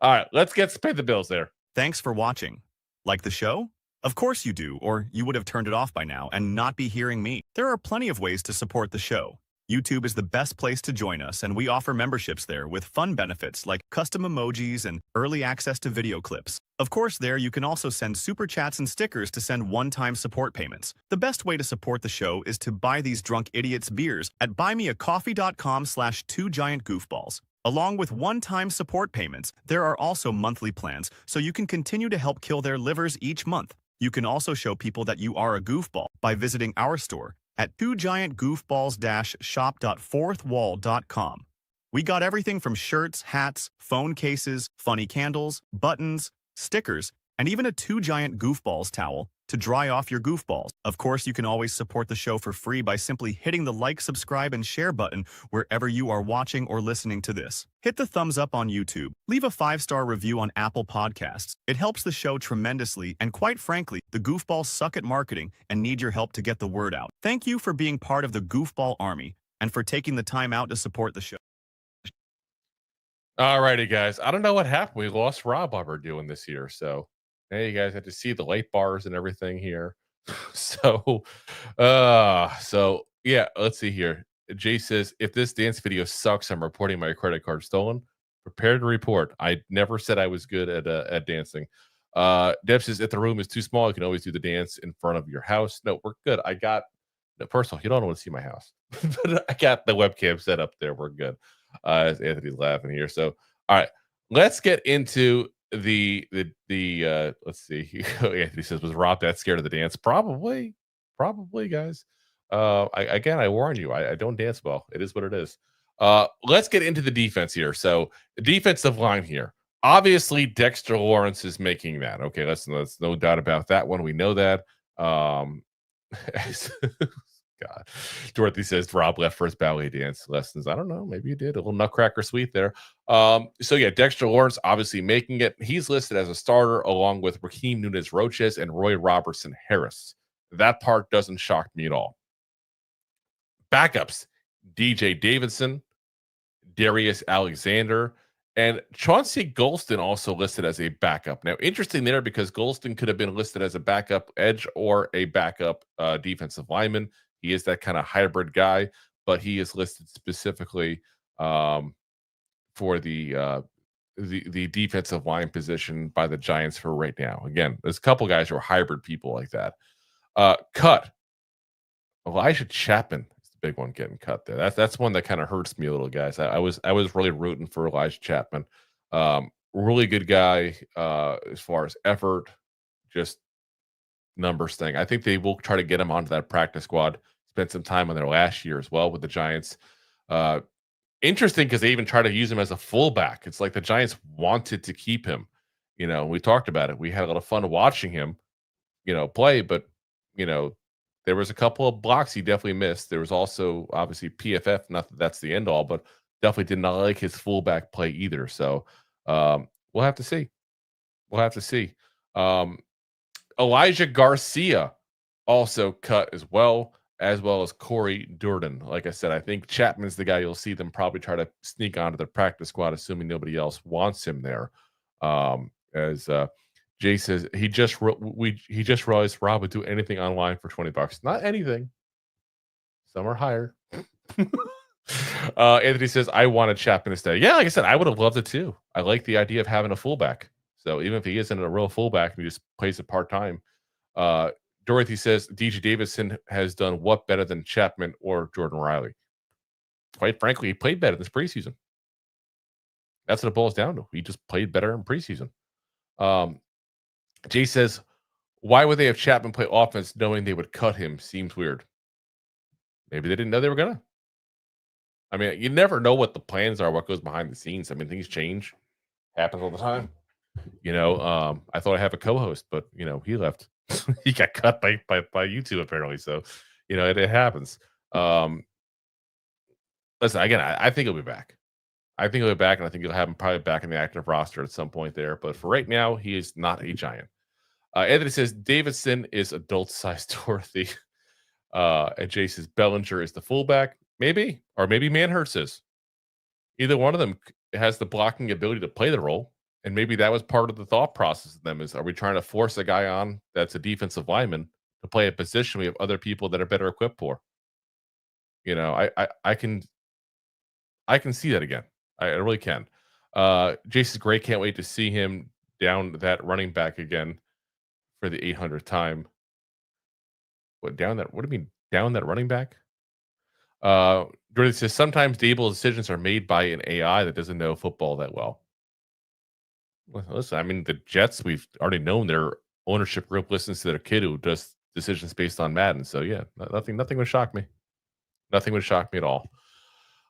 right, let's pay the bills there. Thanks for watching. Like the show? Of course you do, or you would have turned it off by now and not be hearing me. There are plenty of ways to support the show. YouTube is the best place to join us, and we offer memberships there with fun benefits like custom emojis and early access to video clips. Of course, there you can also send super chats and stickers to send one-time support payments. The best way to support the show is to buy these drunk idiots beers at buymeacoffee.com/2giantgoofballs. Along with one-time support payments, there are also monthly plans, so you can continue to help kill their livers each month. You can also show people that you are a goofball by visiting our store at 2giantgoofballs-shop.fourthwall.com. We got everything from shirts, hats, phone cases, funny candles, buttons, stickers, and even a 2 Giant Goofballs towel to dry off your goofballs. Of course, you can always support the show for free by simply hitting the like, subscribe, and share button wherever you are watching or listening to this. Hit the thumbs up on YouTube. Leave a 5-star review on Apple Podcasts. It helps the show tremendously, and quite frankly, the goofballs suck at marketing and need your help to get the word out. Thank you for being part of the Goofball Army and for taking the time out to support the show. All righty, guys. I don't know what happened. We lost Rob while we're doing this here, so hey, you guys had to see the light bars and everything here. So yeah, let's see here. Jay says, if this dance video sucks, I'm reporting my credit card stolen. Prepare to report. I never said I was good at dancing. Deb says, if the room is too small, you can always do the dance in front of your house. No, we're good. I got personal. You don't want to see my house, but I got the webcam set up there. We're good. As Anthony's laughing here. So, all right, let's get into the let's see. Anthony says, was Rob that scared of the dance? Probably, guys. I warn you, I don't dance well. It is what it is. Let's get into the defense here. So the defensive line here. Obviously, Dexter Lawrence is making that. Okay, let's no doubt about that one. We know that. God, God. Dorothy says Rob left for his ballet dance lessons. I don't know. Maybe you did. A little nutcracker sweet there. So yeah, Dexter Lawrence obviously making it. He's listed as a starter along with Raheem Nunez-Roches and Roy Robertson Harris. That part doesn't shock me at all. Backups, DJ Davidson, Darius Alexander, and Chauncey Golston also listed as a backup. Now, interesting there because Golston could have been listed as a backup edge or a backup defensive lineman. He is that kind of hybrid guy, but he is listed specifically for the defensive line position by the Giants for right now. Again, there's a couple guys who are hybrid people like that. Cut. Elijah Chapman is the big one getting cut there. That's one that kind of hurts me a little, guys. I was really rooting for Elijah Chapman. Really good guy as far as effort, just numbers thing. I think they will try to get him onto that practice squad. Spent some time on there last year as well with the Giants. Interesting because they even try to use him as a fullback. It's like the Giants wanted to keep him. We talked about it. We had a lot of fun watching him, play, but there was a couple of blocks he definitely missed. There was also obviously PFF. Not that that's the end all, but definitely did not like his fullback play either. So we'll have to see. Elijah Garcia also cut as well as Corey Durden. Like I said, I think Chapman's the guy you'll see them probably try to sneak onto the practice squad, assuming nobody else wants him there. As Jay says, he just realized Rob would do anything online for $20. Not anything. Some are higher. Anthony says, I wanted Chapman to stay. Yeah, like I said, I would have loved it too. I like the idea of having a fullback. So even if he isn't a real fullback, he just plays it part-time. Dorothy says, DJ Davidson has done what better than Chapman or Jordan Riley? Quite frankly, he played better this preseason. That's what it boils down to. He just played better in preseason. Jay says, why would they have Chapman play offense knowing they would cut him? Seems weird. Maybe they didn't know they were going to. I mean, you never know what the plans are, what goes behind the scenes. I mean, things change. Happens all the time. I thought I have a co-host, but, he left. He got cut by YouTube, apparently. So, it happens. Listen, again, I think he'll be back. I think he'll be back, and I think you'll have him probably back in the active roster at some point there. But for right now, he is not a Giant. Anthony says Davidson is adult-sized Dorothy. And Jay says Bellinger is the fullback. Maybe. Or maybe Manhertz is. Either one of them has the blocking ability to play the role. And maybe that was part of the thought process of them is, are we trying to force a guy on that's a defensive lineman to play a position we have other people that are better equipped for? I can see that again. I really can. Jason's great. Can't wait to see him down that running back again for the 800th time. What do you mean down that running back? Dorothy says sometimes Dable's decisions are made by an AI that doesn't know football that well. Listen, I mean, the Jets, we've already known their ownership group listens to their kid who does decisions based on Madden. So yeah, nothing would shock me. Nothing would shock me at all.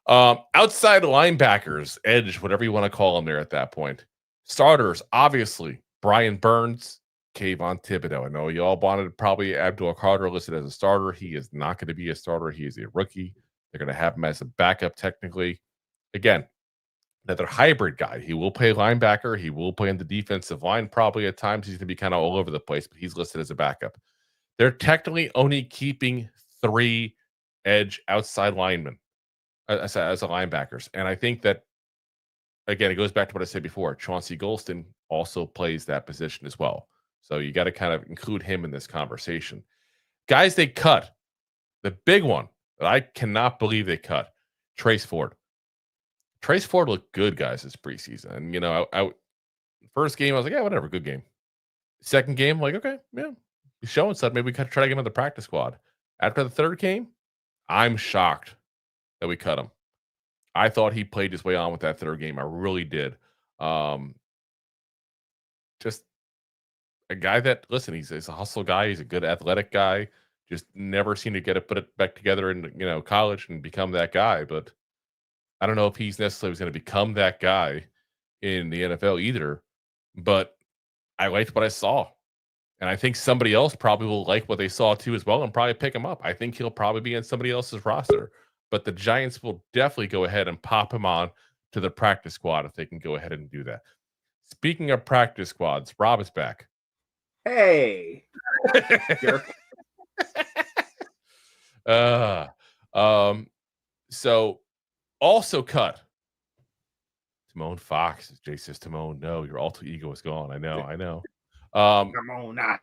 Outside linebackers, edge, whatever you want to call them there at that point. Starters, obviously, Brian Burns, Kayvon Thibodeau. I know you all wanted probably Abdul Carter listed as a starter. He is not going to be a starter. He is a rookie. They're going to have him as a backup technically. Again, another hybrid guy. He will play linebacker. He will play in the defensive line probably at times. He's going to be kind of all over the place, but he's listed as a backup. They're technically only keeping 3 edge outside linemen as a linebackers. And I think that, again, it goes back to what I said before. Chauncey Golston also plays that position as well. So you got to kind of include him in this conversation. Guys they cut. The big one that I cannot believe they cut, Trace Ford. Trace Ford looked good, guys, this preseason. And, first game, I was like, yeah, whatever, good game. Second game, like, okay, yeah, he's showing stuff. Maybe we could try to get him on the practice squad. After the third game, I'm shocked that we cut him. I thought he played his way on with that third game. I really did. Just a guy that, listen, he's a hustle guy. He's a good athletic guy. Just never seemed to put it back together in college and become that guy. But I don't know if he's necessarily going to become that guy in the NFL either. But I liked what I saw. And I think somebody else probably will like what they saw too as well and probably pick him up. I think he'll probably be in somebody else's roster. But the Giants will definitely go ahead and pop him on to the practice squad if they can go ahead and do that. Speaking of practice squads, Rob is back. Hey. So also cut. Timon Fox. Jay says, Timon, no, your alter ego is gone. I know. Come on now.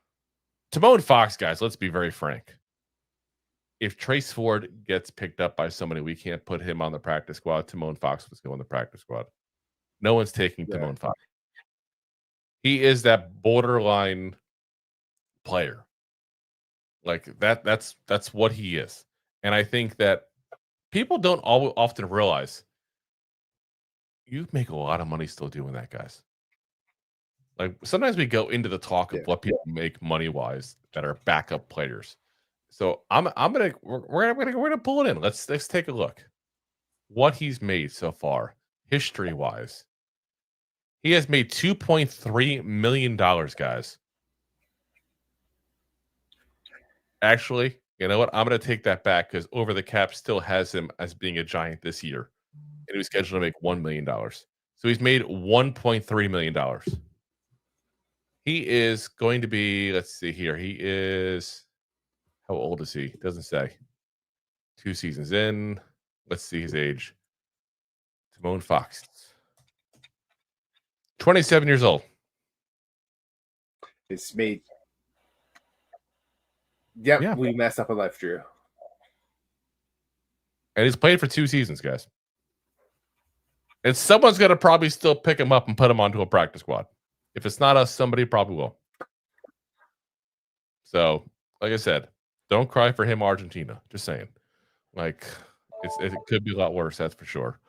Timon Fox, guys, let's be very frank. If Trace Ford gets picked up by somebody, we can't put him on the practice squad. Timon Fox was going on the practice squad. No one's taking Timon Fox. He is that borderline player. Like that's what he is. And I think that people don't often realize you make a lot of money still doing that, guys. Like sometimes we go into the talk of what people make money wise that are backup players. So we're gonna pull it in. Let's take a look. What he's made so far, history wise. He has made $2.3 million, guys. Actually, you know what? I'm going to take that back because Over the Cap still has him as being a Giant this year. And he was scheduled to make $1 million. So he's made $1.3 million. He is going to be, let's see here. He is, how old is he? It doesn't say. 2 seasons in. Let's see his age. Timon Fox. 27 years old. It's made. Yep, we messed up a life, Drew. And he's played for 2 seasons, guys. And someone's going to probably still pick him up and put him onto a practice squad. If it's not us, somebody probably will. So, like I said, don't cry for him, Argentina. Just saying. Like, it could be a lot worse, that's for sure.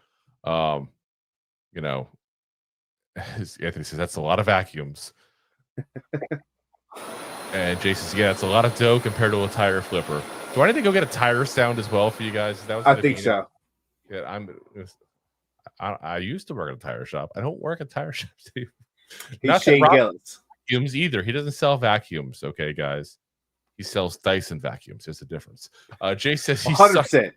You know, Anthony says, that's a lot of vacuums. And Jason says, yeah, it's a lot of dough compared to a tire flipper. Do I need to go get a tire sound as well for you guys? I think so. Yeah, I used to work at a tire shop. I don't work at tire shops anymore. He's Shane Gillis. Vacuums either. He doesn't sell vacuums, okay, guys. He sells Dyson vacuums. There's a difference. Jay says he's 100%.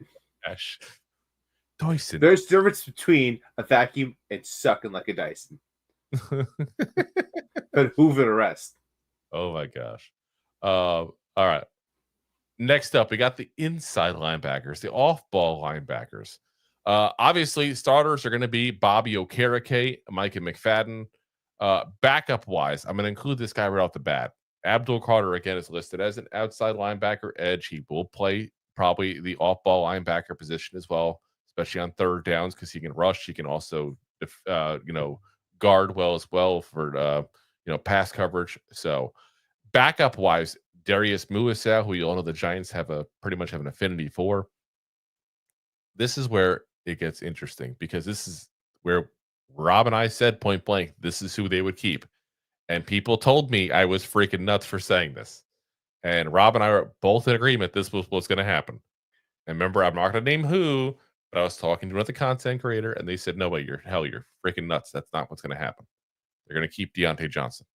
Dyson. There's a difference between a vacuum and sucking like a Dyson. But who for the rest? Oh my gosh. All right. Next up, we got the inside linebackers, the off-ball linebackers. Obviously, starters are going to be Bobby Okereke, Micah McFadden. Backup-wise, I'm going to include this guy right off the bat. Abdul Carter, again, is listed as an outside linebacker edge. He will play probably the off-ball linebacker position as well, especially on third downs because he can rush. He can also, guard well as well for, pass coverage. So backup-wise, Darius Muasau, who you all know the Giants pretty much have an affinity for. This is where it gets interesting because this is where Rob and I said point blank, this is who they would keep. And people told me I was freaking nuts for saying this. And Rob and I are both in agreement this was what's going to happen. And remember, I'm not going to name who, but I was talking to another content creator, and they said, no way, you're freaking nuts. That's not what's going to happen. They're going to keep Dante Johnson.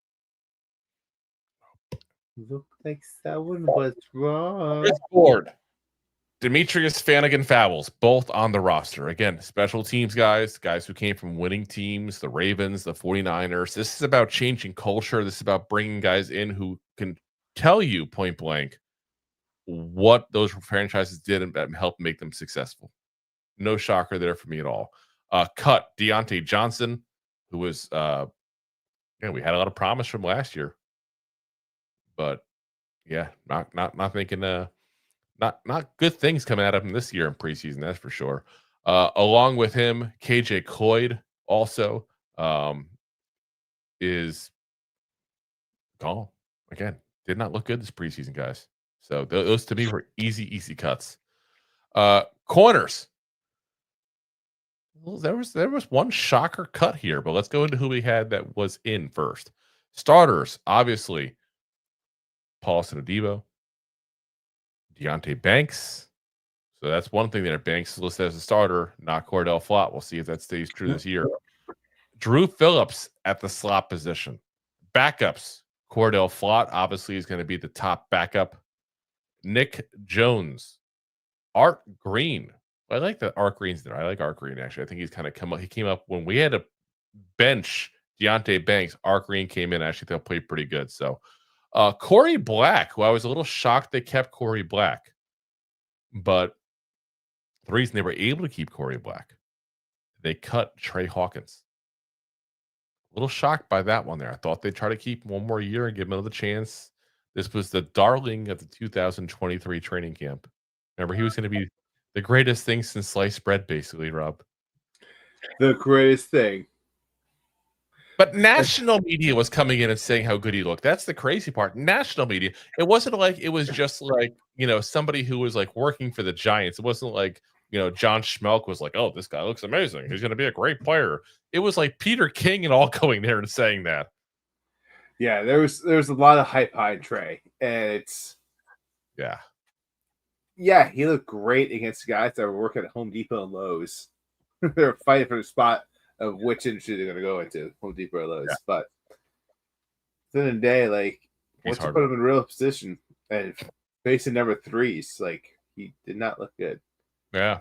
Look like someone was wrong. Chris Ford, Demetrius Fanagan-Fowles, both on the roster. Again, special teams guys who came from winning teams, the Ravens, the 49ers. This is about changing culture. This is about bringing guys in who can tell you point blank what those franchises did and help make them successful. No shocker there for me at all. Cut Deontay Johnson, who was, we had a lot of promise from last year. But yeah, not thinking not good things coming out of him this year in preseason, that's for sure. Along with him, KJ Cloyd also is gone. Again, did not look good this preseason, guys. So those to me were easy cuts. Corners. Well, there was one shocker cut here, but let's go into who we had that was in first. Starters, obviously. Paulson Adebo, Deonte Banks. So that's one thing there. Banks is listed as a starter, not Cordell Flott. We'll see if that stays true this year. Drew Phillips at the slot position. Backups, Cordell Flott obviously is going to be the top backup. Nick Jones, Art Green. I like that Art Green's there. I like Art Green actually. I think he's kind of come up. He came up when we had to bench Deonte Banks. Art Green came in. Actually, they'll play pretty good. So, Corey Black, who I was a little shocked they kept Corey Black, but the reason they were able to keep Corey Black, they cut Trey Hawkins. A little shocked by that one there. I thought they'd try to keep him one more year and give him another chance. This was the darling of the 2023 training camp. Remember, he was going to be the greatest thing since sliced bread, basically, Rob. The greatest thing. But national media was coming in and saying how good he looked. That's the crazy part. National media. It wasn't like it was just like, somebody who was like working for the Giants. It wasn't like, John Schmelk was like, oh, this guy looks amazing. He's going to be a great player. It was like Peter King and all going there and saying that. Yeah, there was a lot of hype behind Trey. And it's yeah, he looked great against guys that were working at Home Depot and Lowe's. They were fighting for the spot of which industry they're going to go into, Home Depot or Lowe's. Yeah. But at the end of the day, like, once you put him in a real position and facing number threes, like, he did not look good. Yeah.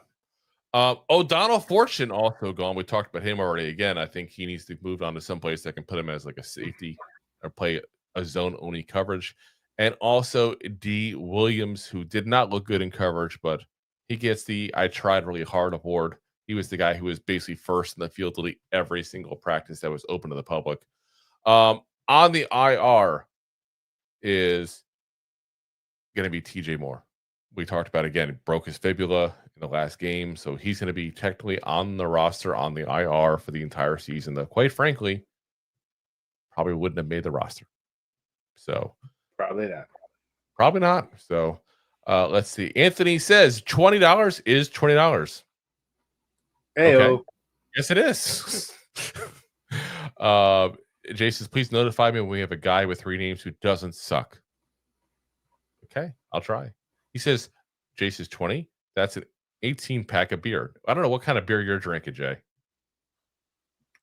O'Donnell Fortune also gone. We talked about him already. Again, I think he needs to move on to someplace that can put him as like a safety or play a zone-only coverage. And also D. Williams, who did not look good in coverage, but he gets the I tried really hard award. He was the guy who was basically first in the field to lead every single practice that was open to the public. On the IR is going to be TJ Moore. We talked about, again, broke his fibula in the last game, so he's going to be technically on the roster on the IR for the entire season, though, quite frankly, probably wouldn't have made the roster. So probably not. Probably not. So let's see. Anthony says $20 is $20. Hey, okay. Yes, it is. Jay says, please notify me when we have a guy with 3 names who doesn't suck. Okay, I'll try. He says, Jay says 20. That's an 18 pack of beer. I don't know what kind of beer you're drinking, Jay.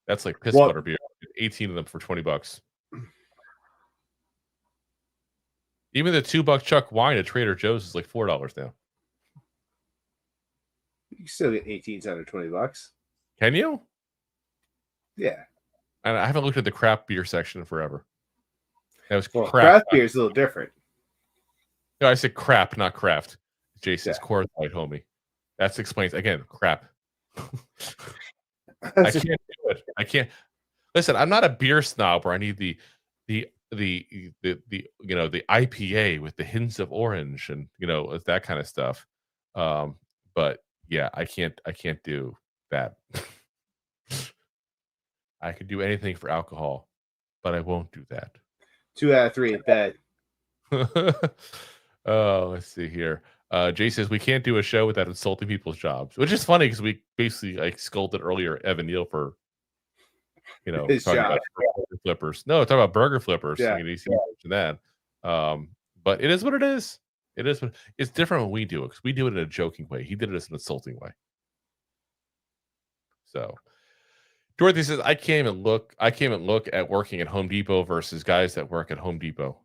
That's like piss butter beer. 18 of them for $20. Even the $2 Chuck wine at Trader Joe's is like $4 now. You can still get 18s under $20. Can you? Yeah. And I haven't looked at the craft beer section in forever. That was craft beer is a little different. No, I said crap, not craft. Jason's Coors Light, homie. That explains again. Crap. I can't do it. I can't. Listen, I'm not a beer snob where I need the IPA with the hints of orange and that kind of stuff. But yeah, I can't do that. I could do anything for alcohol, but I won't do that. 2 out of 3 in bed. Oh, let's see here. Jay says we can't do a show without insulting people's jobs, which is funny because we basically scolded earlier Evan Neal for his talking job. about burger flippers. No, talking about burger flippers. Yeah. He's mentioned that. But it is what it is. It is. It's different when we do it because we do it in a joking way. He did it as an insulting way. So Dorothy says I can't even look at working at Home Depot versus guys that work at Home Depot.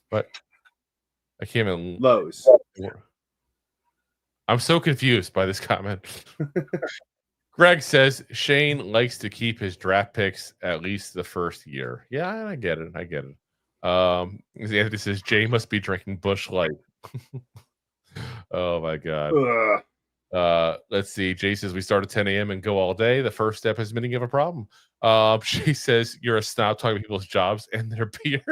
But I can't even Lowe's. I'm so confused by this comment. Greg says Shane likes to keep his draft picks at least the first year. Yeah, I get it. Anthony says Jay must be drinking Busch Light. Oh my god. Let's see. Jay says we start at 10 a.m. and go all day. The first step is admitting you have a problem. She says you're a snob talking about people's jobs and their beer.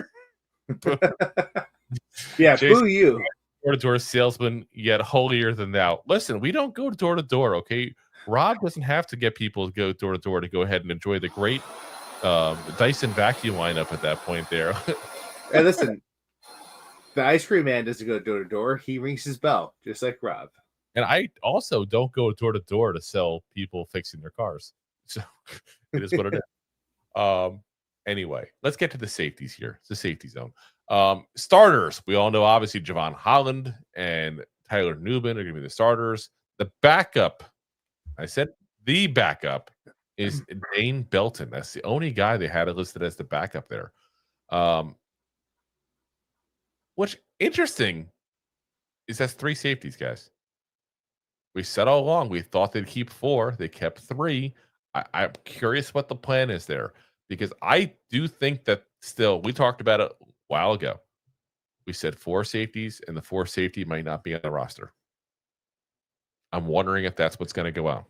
Yeah, Jason, boo you. Door-to-door salesman, yet holier than thou. Listen, we don't go door to door, okay? Rob doesn't have to get people to go door to door to go ahead and enjoy the great Dyson vacuum lineup at that point there. Hey, listen, the ice cream man doesn't go door to door. He rings his bell, just like Rob. And I also don't go door to door to sell people fixing their cars. So it is what it is. Anyway, let's get to the safeties here. It's the safety zone. Starters. We all know, obviously, Javon Holland and Tyler Nubin are going to be the starters. The backup, I said the backup, is Dane Belton. That's the only guy they had listed as the backup there. What's interesting is that's 3 safeties, guys. We said all along we thought they'd keep 4. They kept 3. I'm curious what the plan is there, because I do think that still, we talked about it a while ago. We said 4 safeties, and the 4th safety might not be on the roster. I'm wondering if that's what's going to go on.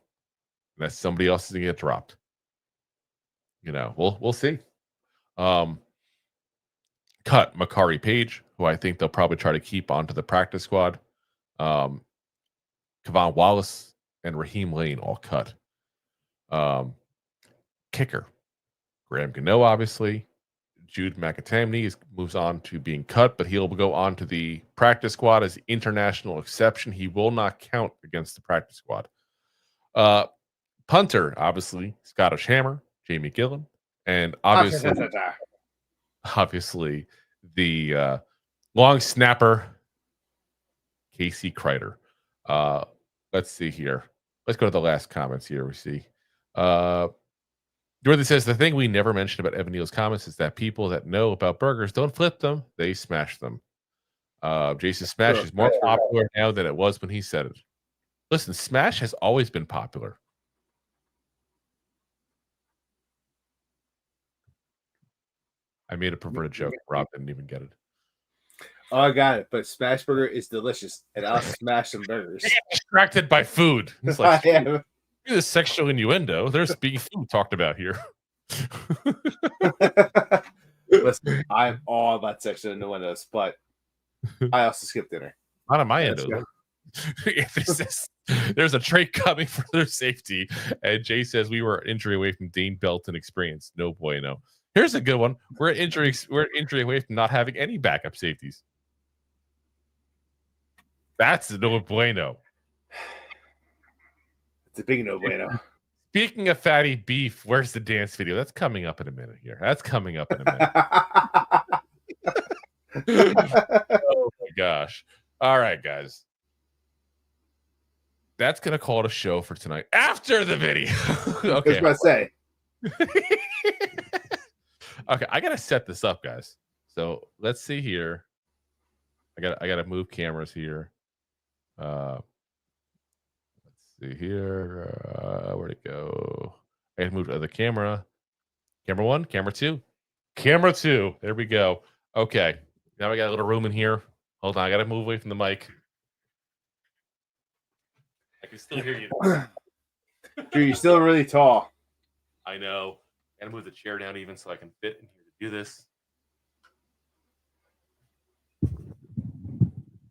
And that somebody else is going to get dropped. We'll see. Cut Makari Page, who I think they'll probably try to keep onto the practice squad. Kavon Wallace and Raheem Lane all cut. Kicker Graham Gano, obviously. Jude McAtamney moves on to being cut, but he'll go on to the practice squad as international exception. He will not count against the practice squad. Punter, obviously, Scottish Hammer, Jamie Gillen, and obviously the long snapper, Casey Kreider. Let's see here. Let's go to the last comments here. We see. Dorothy says, the thing we never mentioned about Evan Neal's comments is that people that know about burgers don't flip them, they smash them. Jason, Smash is more popular now than it was when he said it. Listen, Smash has always been popular. I made a perverted joke. Rob didn't even get it. Oh, I got it. But Smash Burger is delicious, and I'll smash some burgers. Distracted by food. It's like, I am. this sexual innuendo. There's being food talked about here. Listen, I'm all about sexual innuendos, but I also skip dinner. Not on my end. There's a trade coming for their safety, and Jay says we were injury away from Dane Belton experience. No bueno. Here's a good one. We're injury away from not having any backup safeties. That's a no bueno. It's a big no bueno. Speaking of fatty beef, where's the dance video? That's coming up in a minute here. Oh my gosh. All right, guys. That's going to call it a show for tonight after the video. Okay. I was about to say. Okay, I got to set this up, guys. So let's see here. I got to move cameras here. Let's see here. Where'd it go? I got to move to the camera. Camera 1, camera 2. Camera 2. There we go. Okay. Now I got a little room in here. Hold on. I got to move away from the mic. I can still hear you. Dude, you're still really tall. I know. I got to move the chair down even so I can fit in here to do this.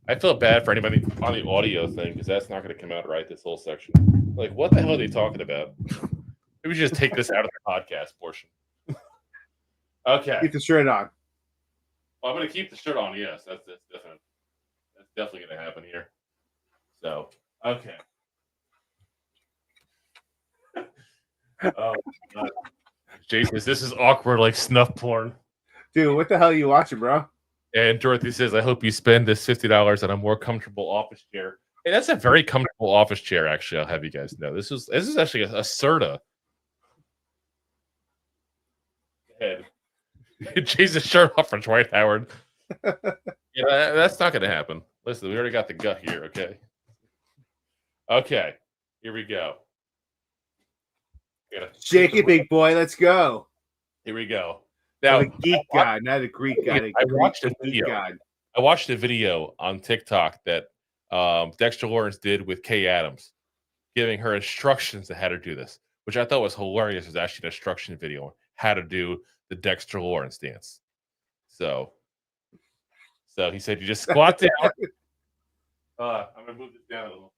I feel bad for anybody on the audio thing because that's not going to come out right, this whole section. Like, what the hell are they talking about? Maybe we should just take this out of the podcast portion. Okay. Keep the shirt on. Well, I'm going to keep the shirt on, yes. That's definite. That's definitely going to happen here. So, okay. Oh, God. Jason, this is awkward like snuff porn. Dude, what the hell are you watching, bro? And Dorothy says, I hope you spend this $50 on a more comfortable office chair. Hey, that's a very comfortable office chair, actually. I'll have you guys know. This is actually a Serta. Head. Jesus, shirt off for Dwight Howard. Yeah, that's not going to happen. Listen, we already got the gut here, okay? Okay, here we go. Shake it, big boy. Let's go. Here we go. Now, the geek guy, not a Greek guy. I watched a video on TikTok that Dexter Lawrence did with Kay Adams, giving her instructions on how to do this, which I thought was hilarious. It was actually an instruction video on how to do the Dexter Lawrence dance. So he said, you just squat down. I'm going to move this down a little.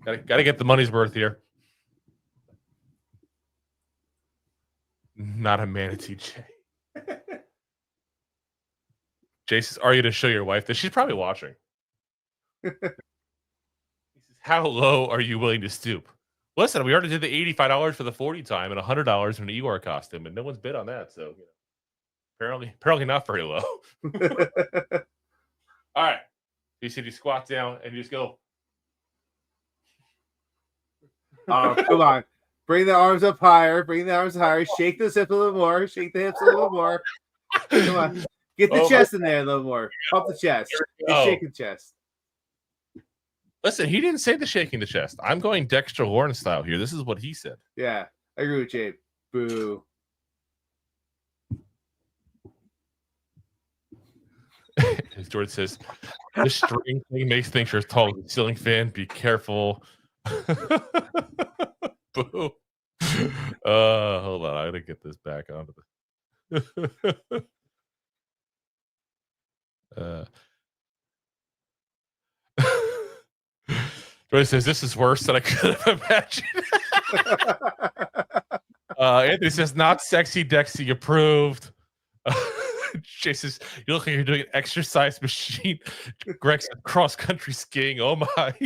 Got to get the money's worth here. Not a manatee, Jay. Jay says, are you going to show your wife this? She's probably watching. He says, how low are you willing to stoop? Listen, we already did the $85 for the 40 time and $100 in an Eeyore costume, and no one's bid on that. So, apparently not very low. All right. You said you squat down and you just go. Oh, come on. Bring the arms up higher. Bring the arms higher. Shake the hips a little more. Shake the hips a little more. Come on. Get the chest in there a little more. Pump the chest. You're shaking the chest. Listen, he didn't say the shaking the chest. I'm going Dexter Lawrence style here. This is what he said. Yeah, I agree with Jay. Boo. As Jordan says, the string thing makes things you're tall. Ceiling fan, be careful. Boo. Hold on. I gotta get this back onto the. Jordan says this is worse than I could have imagined. Anthony says not sexy, Dexy approved. Jay says you look like you're doing an exercise machine. Greg said cross country skiing. Oh my! I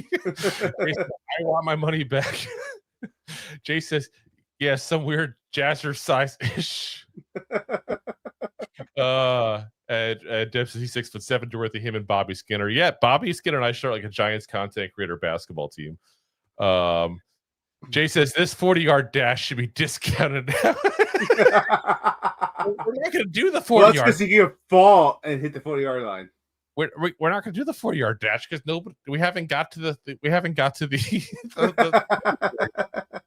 want my money back. Jay says, yeah, some weird jazzercise ish. Deb says he's 6'7", Dorothy, him and Bobby Skinner. Yeah, Bobby Skinner and I start like a Giants content creator basketball team. Jay says this 40-yard dash should be discounted now. We're not going to do the 40-yard. Well, that's because you can fall and hit the 40-yard line. We're not going to do the 40-yard dash because we haven't got to the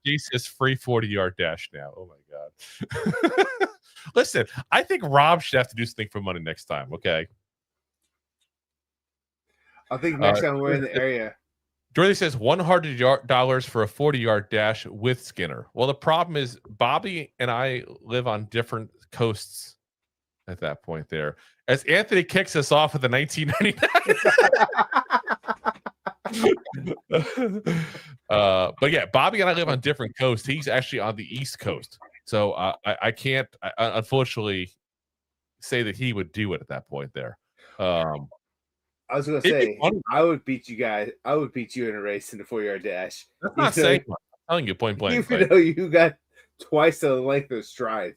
Jay says free 40-yard dash now. Oh my god. Listen, I think Rob should have to do something for money next time. Okay. I think next time we're in the area. Dorothy says $100 for a 40-yard dash with Skinner. Well, the problem is Bobby and I live on different coasts at that point there. As Anthony kicks us off with the 1999. But yeah, Bobby and I live on different coasts. He's actually on the East Coast. So I can't, unfortunately, say that he would do it at that point there. I was going to say, I would beat you guys. I would beat you in a race in the 4-yard dash. That's not saying much. I'm telling you point blank. Even though you got twice the length of stride.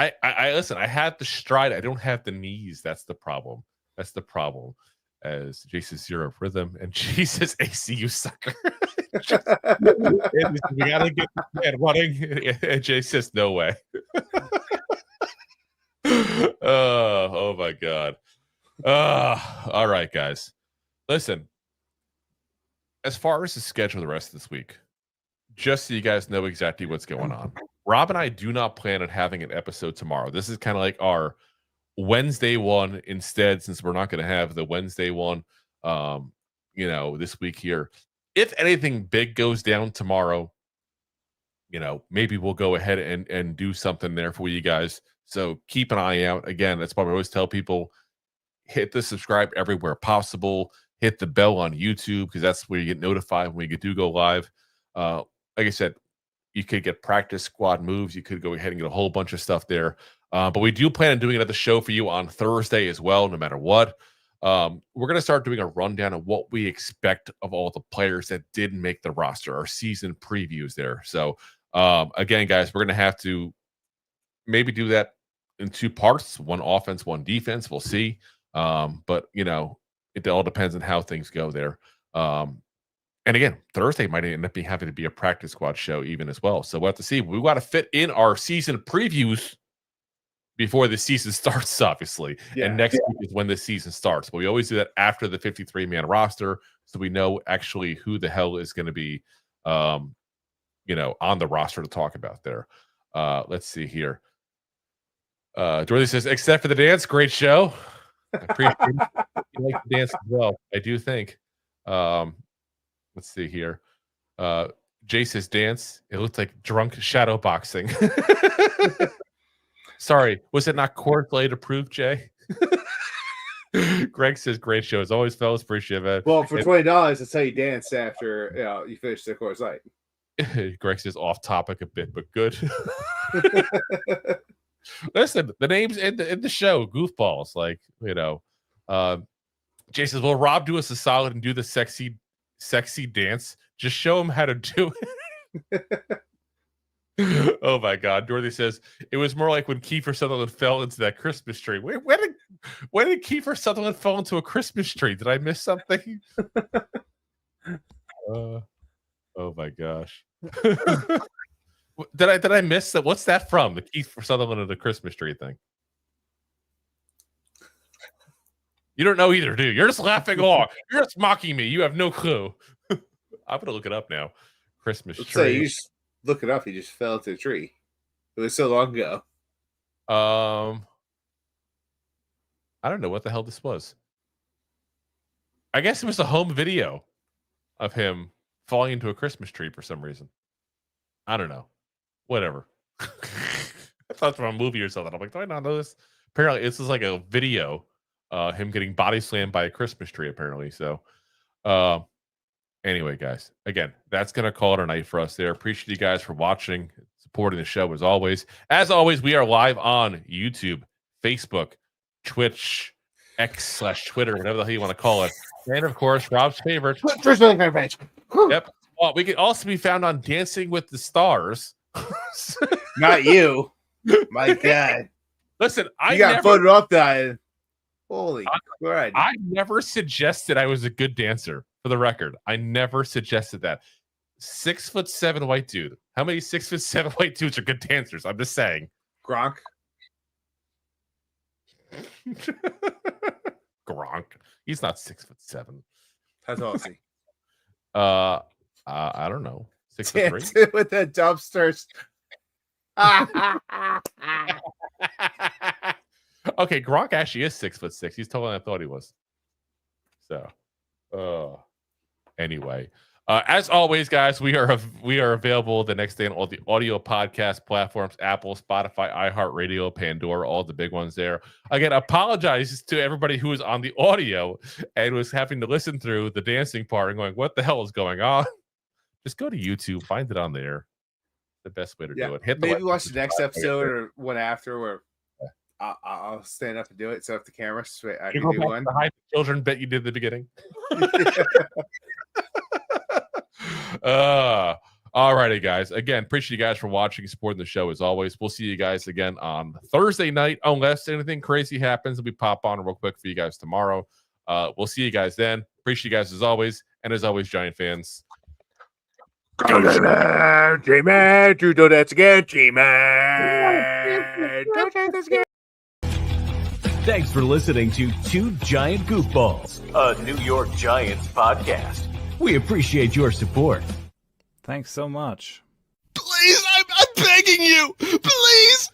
I listen, I had the stride. I don't have the knees. That's the problem. As Jason Zero Rhythm and Jesus ACU sucker. We gotta get this man running. And Jay says no way. Oh my god. All right, guys. Listen, as far as the schedule the rest of this week, just so you guys know exactly what's going on. Rob and I do not plan on having an episode tomorrow. This is kind of like our Wednesday one instead, since we're not going to have the Wednesday one, this week here. If anything big goes down tomorrow, maybe we'll go ahead and do something there for you guys. So keep an eye out. Again, that's why we always tell people, hit the subscribe everywhere possible. Hit the bell on YouTube because that's where you get notified when we do go live. Like I said, you could get practice squad moves. You could go ahead and get a whole bunch of stuff there. But we do plan on doing another show for you on Thursday as well, no matter what. We're going to start doing a rundown of what we expect of all the players that didn't make the roster, our season previews there. So, again, guys, we're going to have to maybe do that in two parts, one offense, one defense. We'll see. But, it all depends on how things go there. And again, Thursday might end up having to be a practice squad show even as well. So we'll have to see. We got to fit in our season previews before the season starts, obviously. Yeah. And next week is when the season starts. But we always do that after the 53-man roster, so we know actually who the hell is going to be, on the roster to talk about there. Let's see here. Dorothy says, except for the dance, great show. I appreciate it. You like the dance as well, I do think. Let's see here. Jay says dance. It looked like drunk shadow boxing. Sorry, was it not Coors Light approved, Jay? Greg says great show as always, fellas. Appreciate it. Well, for $20, that's how you dance after you finish the Coors Light. Greg says off topic a bit, but good. Listen, the names in the show, goofballs. Jay says, will Rob do us a solid and do the sexy dance? Just show him how to do it. Oh my god. Dorothy says it was more like when Kiefer Sutherland fell into that Christmas tree. Wait, when did Kiefer Sutherland fall into a Christmas tree? Did I miss something? Oh my gosh. Did I miss that? What's that from? The Keith Sutherland of the Christmas tree thing. You don't know either, dude. You're just laughing off. You're just mocking me. You have no clue. I'm gonna look it up now. Christmas tree. So you just look it up. He just fell into a tree. It was so long ago. I don't know what the hell this was. I guess it was a home video of him falling into a Christmas tree for some reason. I don't know. Whatever. I thought it was from a movie or something. I'm like, do I not know this? Apparently, this is like a video. Him getting body slammed by a Christmas tree, apparently. So, anyway, guys, again, that's going to call it a night for us there. Appreciate you guys for watching, supporting the show as always. As always, we are live on YouTube, Facebook, Twitch, X/Twitter, whatever the hell you want to call it. And, of course, Rob's favorite. Yep. Well, we can also be found on Dancing with the Stars. Not you. My God. Listen, you got voted off that. Holy crud. I never suggested I was a good dancer, for the record. I never suggested that. 6'7" white dude. How many 6'7" white dudes are good dancers? I'm just saying. Gronk. Gronk. He's not 6'7". How tall is he? I don't know. 6'3". With the dumpsters. Okay, Gronk actually is 6'6". He's taller than I thought he was. So, anyway, as always, guys, we are available the next day on all the audio podcast platforms: Apple, Spotify, iHeartRadio, Pandora, all the big ones there. Again, apologize to everybody who was on the audio and was having to listen through the dancing part and going, "What the hell is going on?" Just go to YouTube, find it on there. The best way to do it. Maybe watch the next episode or one after where I'll stand up and do it. So if the camera, so I can do one. The hide the children bet you did at the beginning. All righty, guys. Again, appreciate you guys for watching and supporting the show as always. We'll see you guys again on Thursday night, unless anything crazy happens. We pop on real quick for you guys tomorrow. We'll see you guys then. Appreciate you guys as always. And as always, Giant fans. G-Man, do donuts again, G-Man. Donuts again. Thanks for listening to Two Giant Goofballs, a New York Giants podcast. We appreciate your support. Thanks so much. Please, I'm begging you. Please.